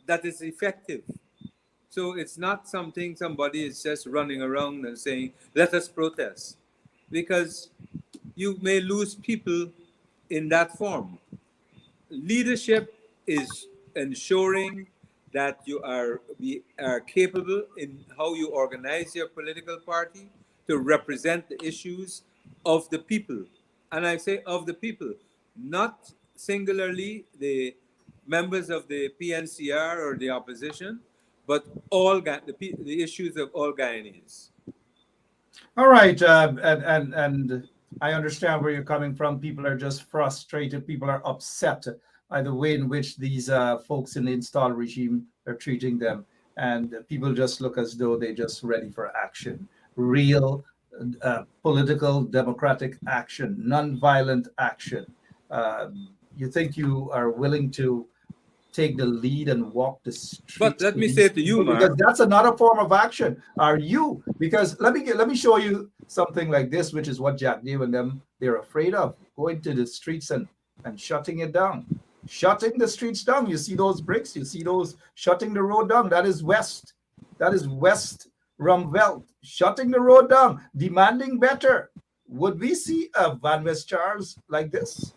That is effective. So it's not something somebody is just running around and saying, let us protest. Because you may lose people in that form. Leadership is ensuring that you are capable in how you organize your political party to represent the issues of the people. And I say of the people, not singularly the members of the PNCR or the opposition, but all the issues of all Guyanese. All right, and I understand where you're coming from. People are just frustrated. People are upset by the way in which these folks in the installed regime are treating them, and people just look as though they're just ready for action, real political, democratic action, non-violent action. You think you are willing to take the lead and walk the streets? But let me say to you, Mark, because that's another form of action. Are you? Because let me show you something like this, which is what Jack Deal and them, they're afraid of, going to the streets and shutting it down, shutting the streets down. You see those bricks? You see those shutting the road down? That is West. That is West Rumvelt, shutting the road down, demanding better. Would we see a Van West Charles like this?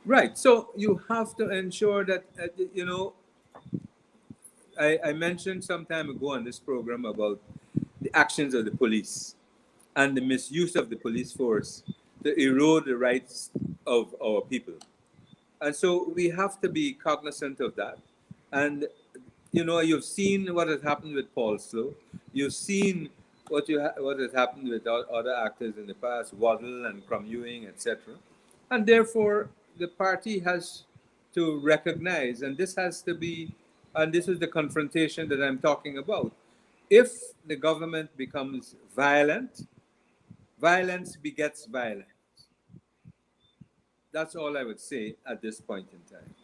Right. So you have to ensure that, I mentioned some time ago on this program about the actions of the police and the misuse of the police force to erode the rights of our people. And so we have to be cognizant of that. And you know, you've seen what has happened with Paul Slow. You've seen what has happened with other actors in the past, Waddle and Crum Ewing, etc. And therefore, the party has to recognize, and this has to be, and this is the confrontation that I'm talking about. If the government becomes violent, violence begets violence. That's all I would say at this point in time.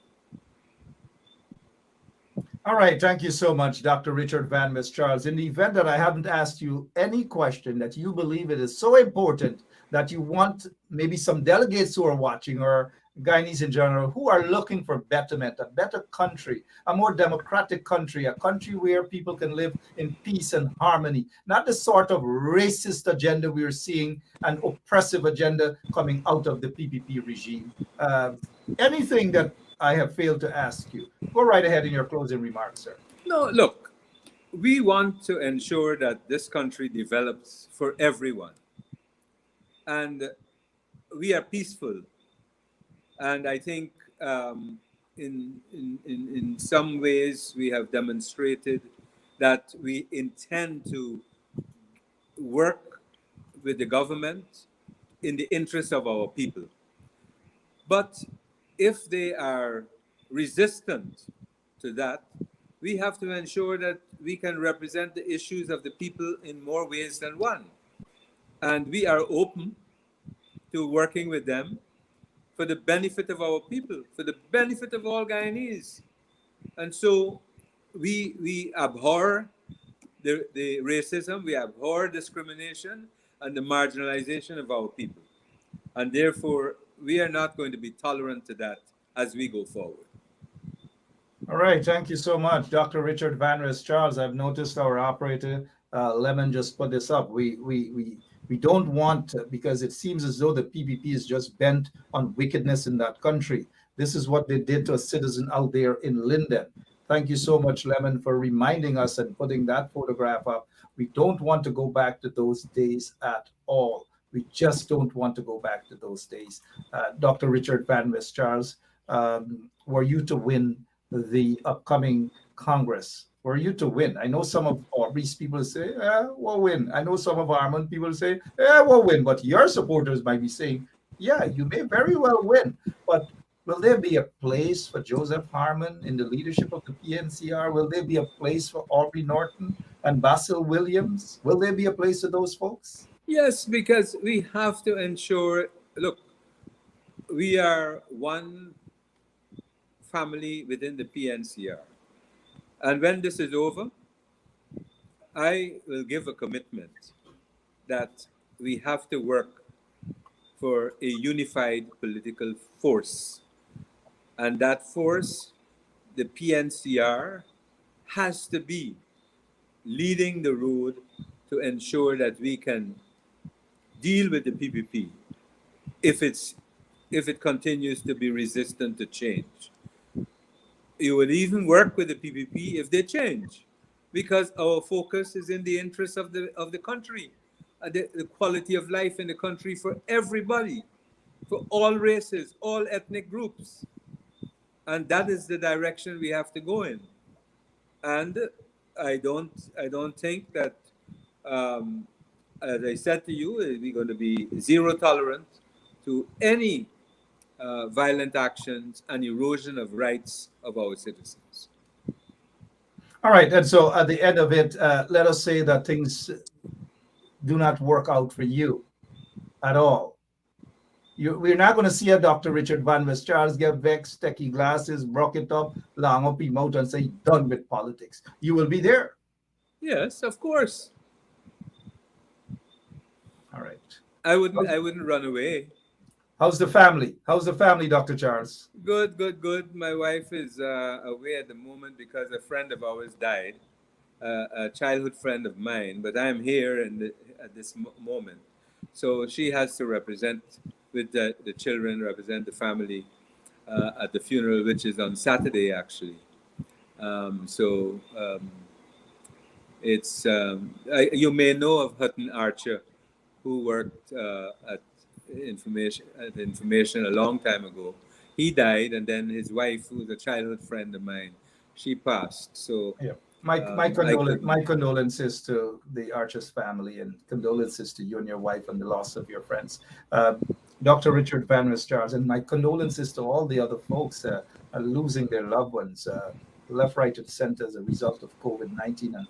All right, thank you so much, Dr. Richard Van Miss Charles. In the event that I haven't asked you any question that you believe it is so important that you want maybe some delegates who are watching or Guyanese in general who are looking for betterment, a better country, a more democratic country, a country where people can live in peace and harmony, not the sort of racist agenda we're seeing, an oppressive agenda coming out of the PPP regime. Anything that I have failed to ask you, go right ahead in your closing remarks, sir. No, look, we want to ensure that this country develops for everyone. And we are peaceful. And I think in some ways we have demonstrated that we intend to work with the government in the interest of our people. But if they are resistant to that, we have to ensure that we can represent the issues of the people in more ways than one. And we are open to working with them for the benefit of our people, for the benefit of all Guyanese. And so we abhor the racism, we abhor discrimination and the marginalization of our people. And therefore, we are not going to be tolerant to that as we go forward. All right, thank you so much, Dr. Richard Van Res Charles. I've noticed our operator, Lemon, just put this up. We don't want, because it seems as though the PPP is just bent on wickedness in that country. This is what they did to a citizen out there in Linden. Thank you so much, Lemon, for reminding us and putting that photograph up. We don't want to go back to those days at all. We just don't want to go back to those days. Dr. Richard Van Res Charles, were you to win the upcoming Congress, were you to win? I know some of Aubrey's people say, we'll win. I know some of Armand people say, we'll win. But your supporters might be saying, yeah, you may very well win. But will there be a place for Joseph Harmon in the leadership of the PNCR? Will there be a place for Aubrey Norton and Basil Williams? Will there be a place for those folks? Yes, because we have to ensure, look, we are one family within the PNCR. And when this is over, I will give a commitment that we have to work for a unified political force. And that force, the PNCR, has to be leading the road to ensure that we can deal with the PPP if it continues to be resistant to change. You will even work with the PPP if they change, because our focus is in the interest of the country, the quality of life in the country for everybody, for all races, all ethnic groups, and that is the direction we have to go in. And I don't think that, as I said to you, we're going to be zero tolerance to any violent actions and erosion of rights of our citizens. All right, and so at the end of it, let us say that things do not work out for you at all. We're not going to see a Dr. Richard Van Res Charles get vexed, take his glasses, broke it up, long up his mouth and say, done with politics. You will be there. Yes, of course. All right. I wouldn't run away. How's the family? How's the family, Dr. Charles? Good. My wife is away at the moment because a friend of ours died, a childhood friend of mine, but I'm here at this moment. So she has to represent with the children, represent the family at the funeral, which is on Saturday, actually. It's, you may know of Hutton Archer, who worked at information a long time ago. He died, and then his wife, who's a childhood friend of mine, she passed. So Yeah. My condolences to the Arches family, and condolences to you and your wife on the loss of your friends. Dr. Richard Van Charles, and my condolences to all the other folks losing their loved ones left, right, and center as a result of COVID-19 and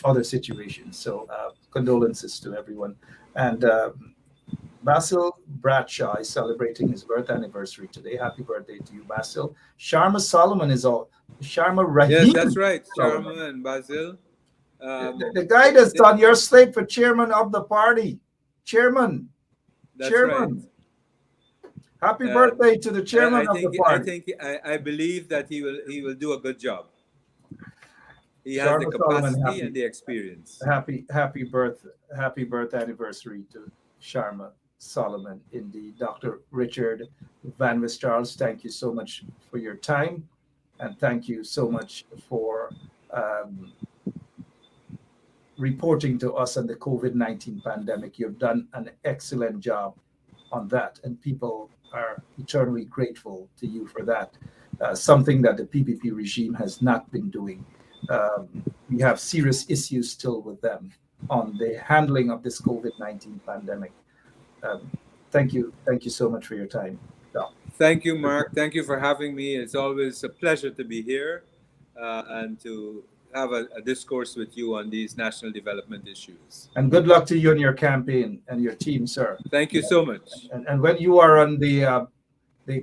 other situations. So condolences to everyone. And Basil Bradshaw is celebrating his birth anniversary today. Happy birthday to you, Basil. Sharma Solomon is all. Sharma Rahim. yes, that's right, Solomon. Sharma and Basil. The guy that's on your slate for chairman of the party. Chairman. That's Chairman. right. Happy birthday to the chairman of the party. I believe that he will do a good job. He has Sharma the Solomon, capacity and the experience. Happy birth anniversary to Sharma Solomon. Indeed, Dr. Richard Van Charles, thank you so much for your time, and thank you so much for reporting to us on the COVID-19 pandemic. You've done an excellent job on that, and people are eternally grateful to you for that. Something that the PPP regime has not been doing. We have serious issues still with them on the handling of this COVID-19 pandemic. Thank you so much for your time, Doc. Thank you, Mark. Thank you for having me. It's always a pleasure to be here and to have a discourse with you on these national development issues. And good luck to you and your campaign and your team, sir. Thank you so much. And when you are on the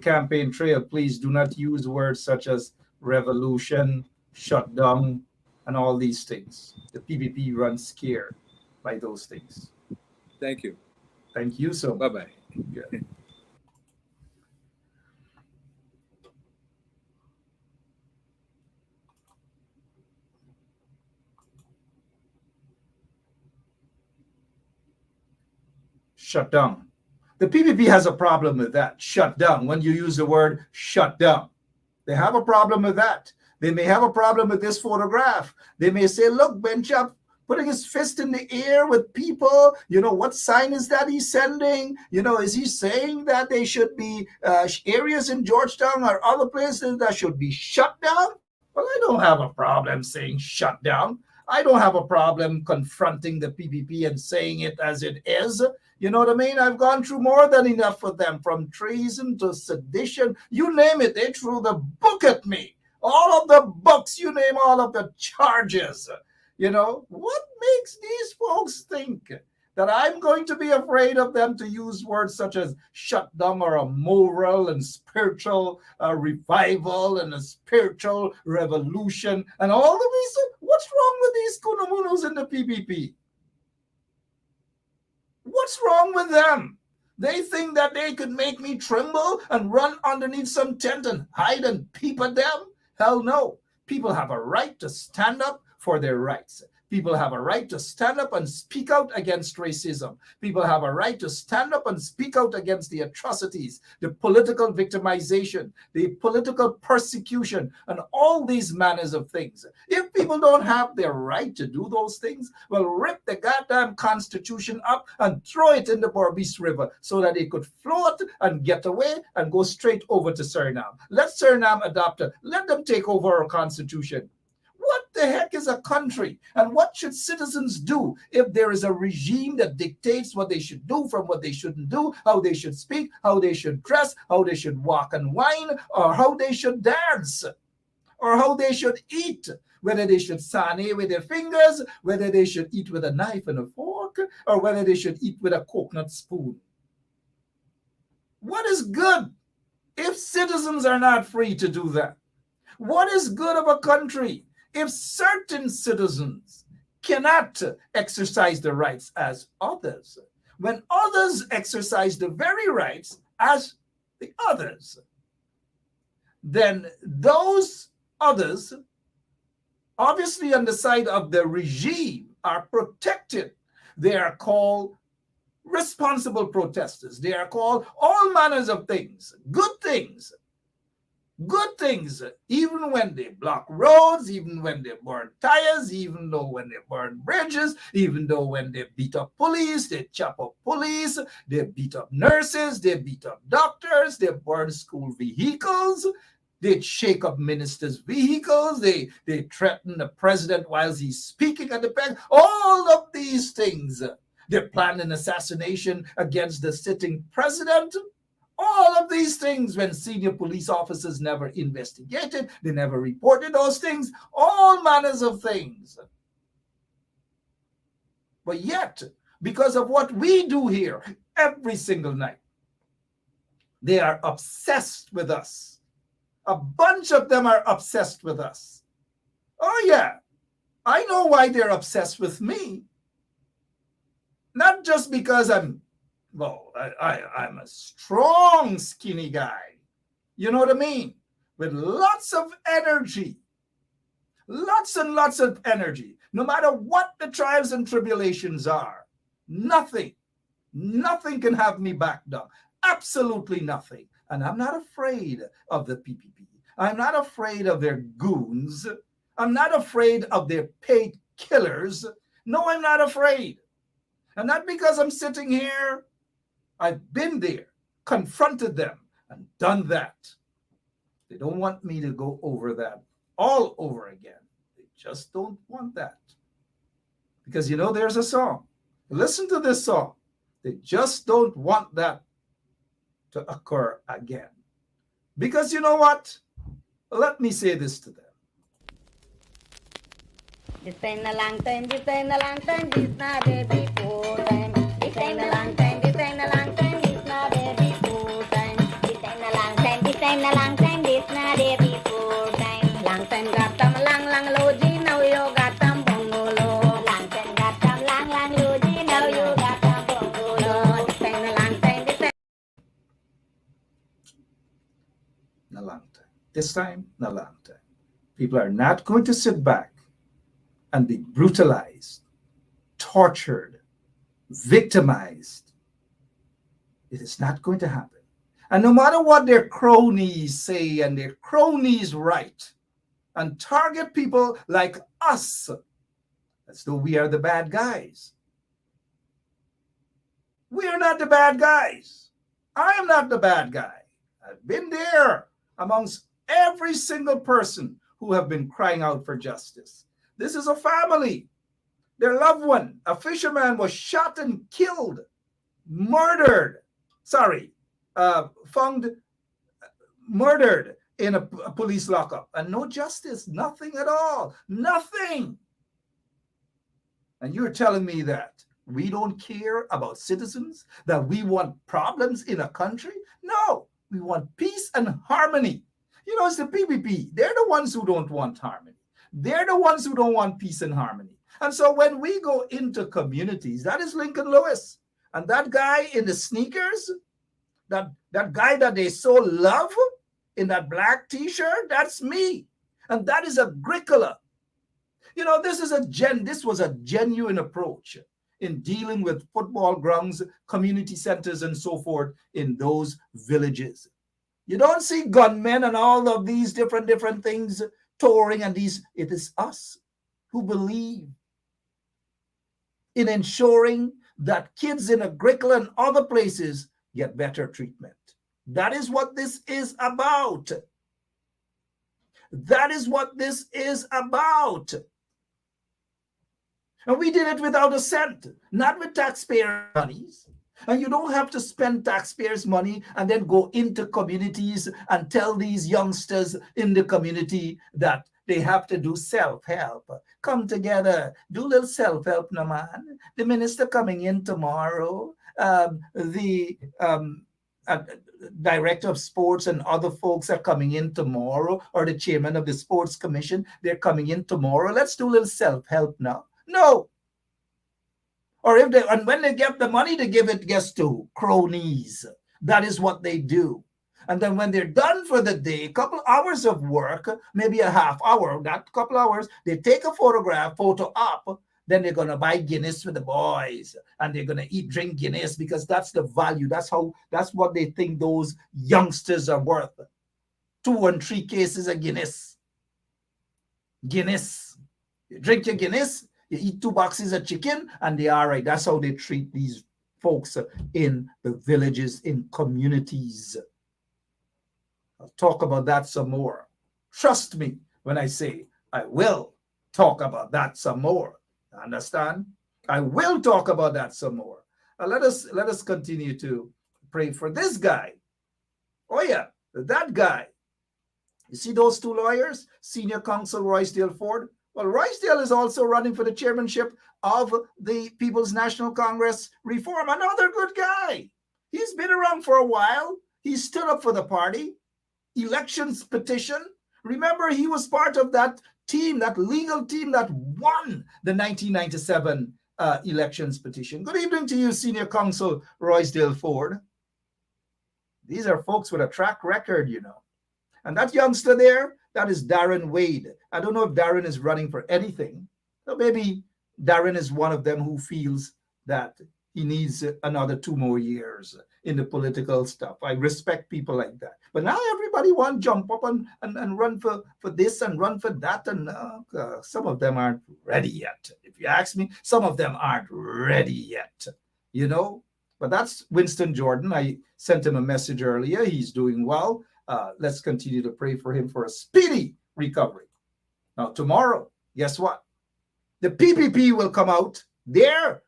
campaign trail, please do not use words such as revolution, shutdown, and all these things. The PPP runs scared by those things. Thank you. Thank you so much. Bye-bye. Yeah. Shut down. The PPP has a problem with that. Shut down. When you use the word shut down, they have a problem with that. They may have a problem with this photograph. They may say, look, Benchap putting his fist in the air with people. What sign is that he's sending? Is he saying that they should be areas in Georgetown or other places that should be shut down? Well, I don't have a problem saying shut down. I don't have a problem confronting the PPP and saying it as it is. You know what I mean? I've gone through more than enough for them, from treason to sedition. You name it, they threw the book at me. All of the books, you name all of the charges. What makes these folks think that I'm going to be afraid of them to use words such as shut down or a moral and spiritual revival and a spiritual revolution and all the reason? What's wrong with these kunamunus in the PPP? What's wrong with them? They think that they could make me tremble and run underneath some tent and hide and peep at them? Hell no. People have a right to stand up for their rights. People have a right to stand up and speak out against racism. People have a right to stand up and speak out against the atrocities, the political victimization, the political persecution, and all these manners of things. If people don't have their right to do those things, well, rip the goddamn Constitution up and throw it in the Berbice River so that it could float and get away and go straight over to Suriname. Let Suriname adopt it. Let them take over our Constitution. What the heck is a country? And what should citizens do if there is a regime that dictates what they should do from what they shouldn't do, how they should speak, how they should dress, how they should walk and whine, or how they should dance, or how they should eat, whether they should sane with their fingers, whether they should eat with a knife and a fork, or whether they should eat with a coconut spoon? What is good if citizens are not free to do that? What is good of a country if certain citizens cannot exercise the rights as others, when others exercise the very rights as the others? Then those others, obviously on the side of the regime, are protected. They are called responsible protesters. They are called all manners of things, good things, even when they block roads, even when they burn tires, even though when they burn bridges, even though when they beat up police, they chop up police, they beat up nurses, they beat up doctors, they burn school vehicles. They'd shake up ministers' vehicles. They threaten the president while he's speaking at the bank. All of these things. They planned an assassination against the sitting president. All of these things when senior police officers never investigated. They never reported those things. All manners of things. But yet, because of what we do here every single night, they are obsessed with us. A bunch of them are obsessed with us. Oh, yeah. I know why they're obsessed with me. Not just because I'm a strong, skinny guy. You know what I mean? With lots of energy. Lots and lots of energy. No matter what the trials and tribulations are, nothing can have me back down. Absolutely nothing. And I'm not afraid of the PPP. I'm not afraid of their goons. I'm not afraid of their paid killers. No, I'm not afraid. And not because I'm sitting here. I've been there, confronted them, and done that. They don't want me to go over that all over again. They just don't want that. Because, there's a song. Listen to this song. They just don't want that to occur again. Because you know what? Let me say this to them. This ain't a long time, this ain't a long time, this not a before time. This ain't a long time, this ain't a long time, this not a before time. This ain't a long time, this ain't a long time, this not a before time. Long time got them lang loji, now you got them bongolo. Long time got them lang loji, now you got them bongolo. This ain't a long time, this ain't A long time. This time, a long time. People are not going to sit back and be brutalized, tortured, victimized. It is not going to happen. And no matter what their cronies say and their cronies write and target people like us, as though we are the bad guys. We are not the bad guys. I am not the bad guy. I've been there amongst every single person who have been crying out for justice. This is a family. Their loved one, a fisherman, was shot and killed, murdered. Found murdered in a police lockup. And no justice, nothing at all, nothing. And you're telling me that we don't care about citizens, that we want problems in a country? No, we want peace and harmony. It's the PPP. They're the ones who don't want harmony. They're the ones who don't want peace and harmony. And so when we go into communities, that is Lincoln Lewis. And that guy in the sneakers, that guy that they so love in that black t-shirt, that's me. And that is Agricola. This was a genuine approach in dealing with football grounds, community centers, and so forth in those villages. You don't see gunmen and all of these different things touring, and it is us who believe in ensuring that kids in Agricola and other places get better treatment. That is what this is about. That is what this is about. And we did it without a cent, not with taxpayer monies. And you don't have to spend taxpayers' money and then go into communities and tell these youngsters in the community that they have to do self-help. Come together, do a little self-help, no man. The minister coming in tomorrow, the director of sports and other folks are coming in tomorrow, or the chairman of the sports commission, they're coming in tomorrow. Let's do a little self-help now. No. Or when they get the money, they give it just to cronies. That is what they do. And then when they're done for the day, a couple hours of work, maybe a half hour, not a couple hours, they take a photo op, then they're going to buy Guinness for the boys. And they're going to drink Guinness because that's the value. That's what they think those youngsters are worth. 2 and 3 cases of Guinness. Guinness. You drink your Guinness, you eat 2 boxes of chicken, and they are right. That's how they treat these folks in the villages, in communities. I'll talk about that some more. Trust me when I say I will talk about that some more. Understand? I will talk about that some more. Let us continue to pray for this guy. Oh yeah, that guy. You see those two lawyers, senior counsel Roysdale Ford? Well, Roysdale is also running for the chairmanship of the People's National Congress Reform. Another good guy. He's been around for a while. He stood up for the party. Elections petition. Remember, he was part of that team, that legal team that won the 1997 elections petition. Good evening to you, senior counsel Roysdale Ford. These are folks with a track record, you know. And that youngster there, that is Darren Wade. I don't know if Darren is running for anything. So maybe Darren is one of them who feels that he needs another 2 more years in the political stuff. I respect people like that. But now everybody wants to jump up and run for this and run for that. And some of them aren't ready yet. If you ask me, some of them aren't ready yet, you know. But that's Winston Jordan. I sent him a message earlier. He's doing well. Let's continue to pray for him for a speedy recovery. Now, tomorrow, guess what? The PPP will come out. Their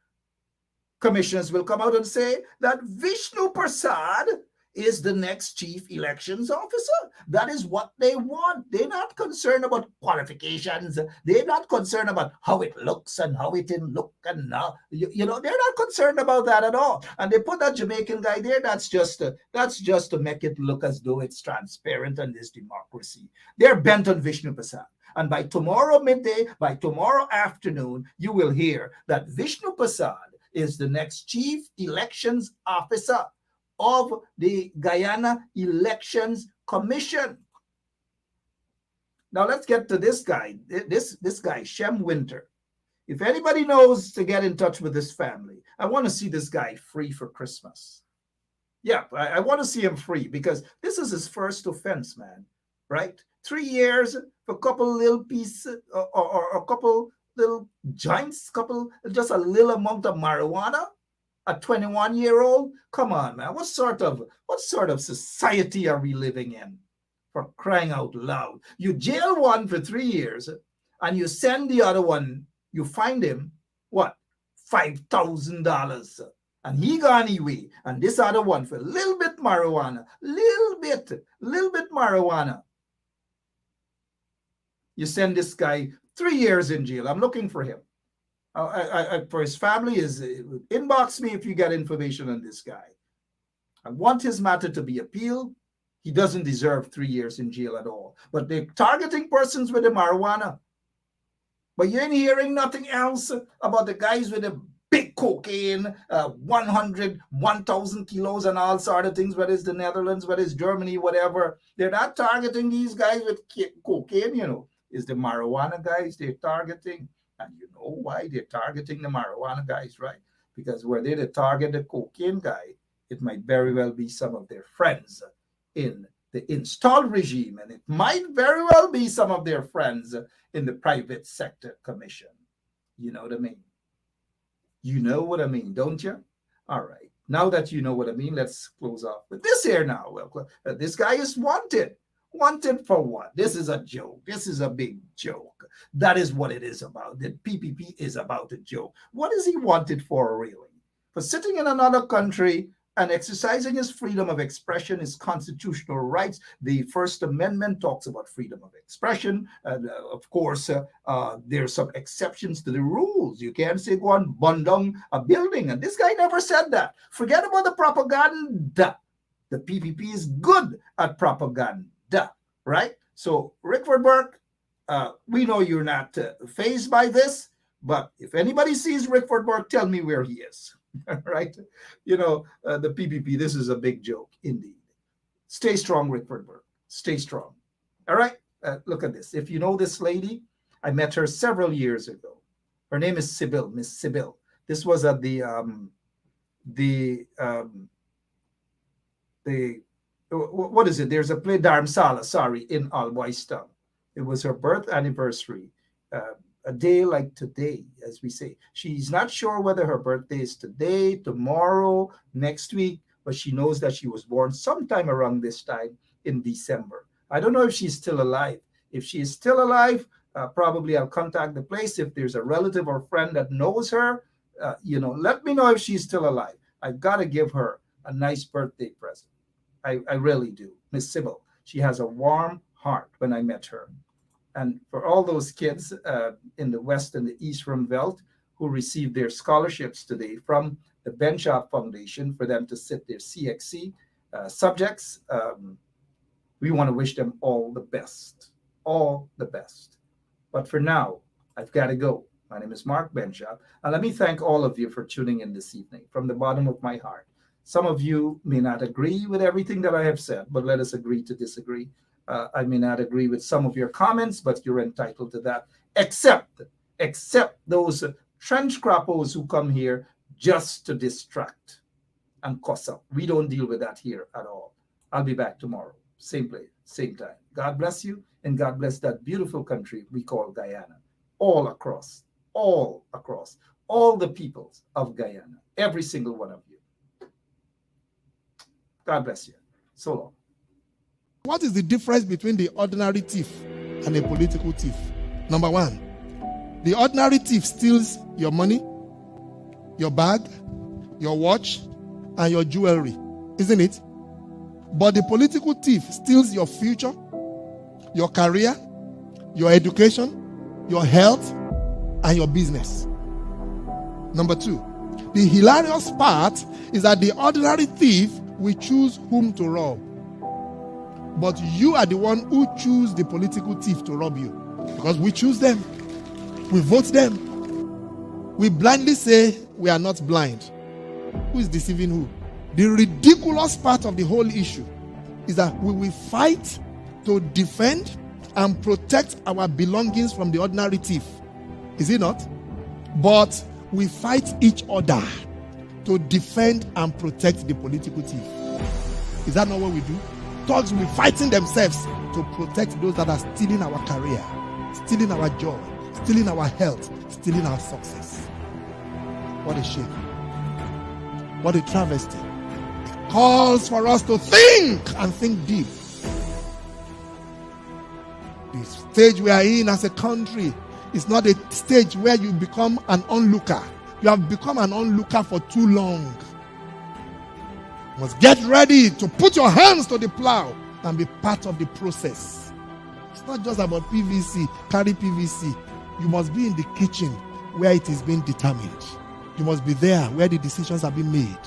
commissioners will come out and say that Vishnu Prasad is the next chief elections officer. That is what they want. They're not concerned about qualifications. They're not concerned about how it looks and how it didn't look. And you know, they're not concerned about that at all. And they put that Jamaican guy there. That's just to make it look as though it's transparent and there's democracy. They're bent on Vishnu Prasad. And by tomorrow midday, by tomorrow afternoon, you will hear that Vishnu Prasad is the next chief elections officer of the Guyana Elections Commission. Now let's get to this guy, this guy, Shem Winter. If anybody knows to get in touch with this family, I want to see this guy free for Christmas. Yeah, I want to see him free because this is his first offense, man, right? 3 years for a couple little pieces or a couple little joints, just a little amount of marijuana. A 21-year-old? Come on, man. What sort of society are we living in? For crying out loud. You jail one for 3 years and you send the other one, you find him, what? $5,000. And he gone away. And this other one for a little bit marijuana. Little bit marijuana. You send this guy 3 years in jail. I'm looking for him. For his family, inbox me if you get information on this guy. I want his matter to be appealed. He doesn't deserve 3 years in jail at all. But they're targeting persons with the marijuana. But you ain't hearing nothing else about the guys with the big cocaine, 1,000 kilos and all sort of things, whether it's the Netherlands, whether it's Germany, whatever. They're not targeting these guys with cocaine, you know. It's the marijuana guys they're targeting. And you know why they're targeting the marijuana guys, right? Because were they to target the cocaine guy, it might very well be some of their friends in the installed regime. And it might very well be some of their friends in the private sector commission. You know what I mean? You know what I mean, don't you? All right. Now that you know what I mean, let's close off with this here now. Well, this guy is wanted. Wanted for what? This is a joke. This is a big joke. That is what it is about. The PPP is about a joke. What is he wanted for, really? For sitting in another country and exercising his freedom of expression, his constitutional rights. The First Amendment talks about freedom of expression. And of course, there's some exceptions to the rules. You can't say go and burn down a building. And this guy never said that. Forget about the propaganda. The PPP is good at propaganda. Right? So, Rickford Burke, we know you're not fazed by this, but if anybody sees Rickford Burke, tell me where he is. Right? You know, the PPP, this is a big joke indeed. Stay strong, Rickford Burke. Stay strong. All right? Look at this. If you know this lady, I met her several years ago. Her name is Sybil, Miss Sybil. This was at the what is it? There's a play Dharamsala, sorry, in Alboystown. It was her birth anniversary, a day like today, as we say. She's not sure whether her birthday is today, tomorrow, next week, but she knows that she was born sometime around this time in December. I don't know if she's still alive. If she is still alive, probably I'll contact the place. If there's a relative or friend that knows her, let me know if she's still alive. I've got to give her a nice birthday present. I really do. Miss Sybil, she has a warm heart when I met her. And for all those kids in the West and the East Rumveld who received their scholarships today from the Benchop Foundation for them to sit their CXC subjects, we want to wish them all the best. All the best. But for now, I've got to go. My name is Mark Benchop, and let me thank all of you for tuning in this evening from the bottom of my heart. Some of you may not agree with everything that I have said, but let us agree to disagree. I may not agree with some of your comments, but you're entitled to that, except those trench crappos who come here just to distract and cuss up. We don't deal with that here at all. I'll be back tomorrow, same place, same time. God bless you, and God bless that beautiful country we call Guyana. All across, all the peoples of Guyana, every single one of you. God bless you. So long. What is the difference between the ordinary thief and a political thief? Number one, the ordinary thief steals your money, your bag, your watch, and your jewelry, isn't it? But the political thief steals your future, your career, your education, your health, and your business. Number two, the hilarious part is that the ordinary thief will choose whom to rob. But you are the one who choose the political thief to rob you. Because we choose them. We vote them. We blindly say we are not blind. Who is deceiving who? The ridiculous part of the whole issue is that we will fight to defend and protect our belongings from the ordinary thief. Is it not? But we fight each other to defend and protect the political thief. Is that not what we do? Thugs will be fighting themselves to protect those that are stealing our career, stealing our joy, stealing our health, stealing our success. What a shame. What a travesty. It calls for us to think and think deep. The stage we are in as a country is not a stage where you become an onlooker. You have become an onlooker for too long. You must get ready to put your hands to the plow and be part of the process. It's not just about PVC, carry PVC. You must be in the kitchen where it is being determined. You must be there where the decisions are being made.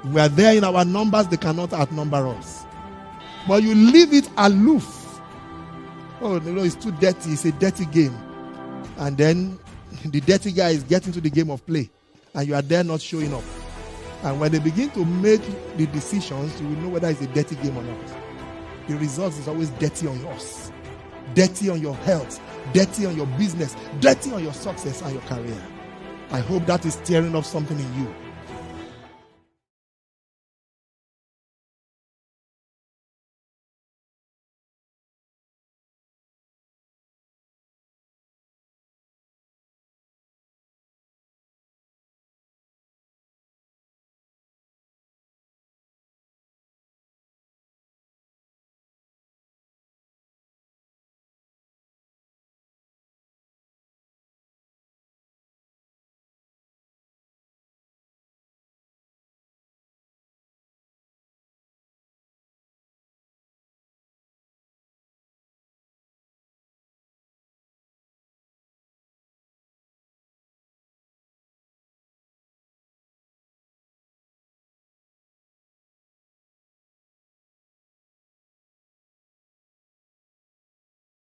We are there in our numbers, they cannot outnumber us. But you leave it aloof. Oh, no, it's too dirty. It's a dirty game. And then the dirty guy is getting to the game of play. And you are there not showing up. And when they begin to make the decisions, you will know whether it's a dirty game or not. The result is always dirty on yours. Dirty on your health. Dirty on your business. Dirty on your success and your career. I hope that is stirring up something in you.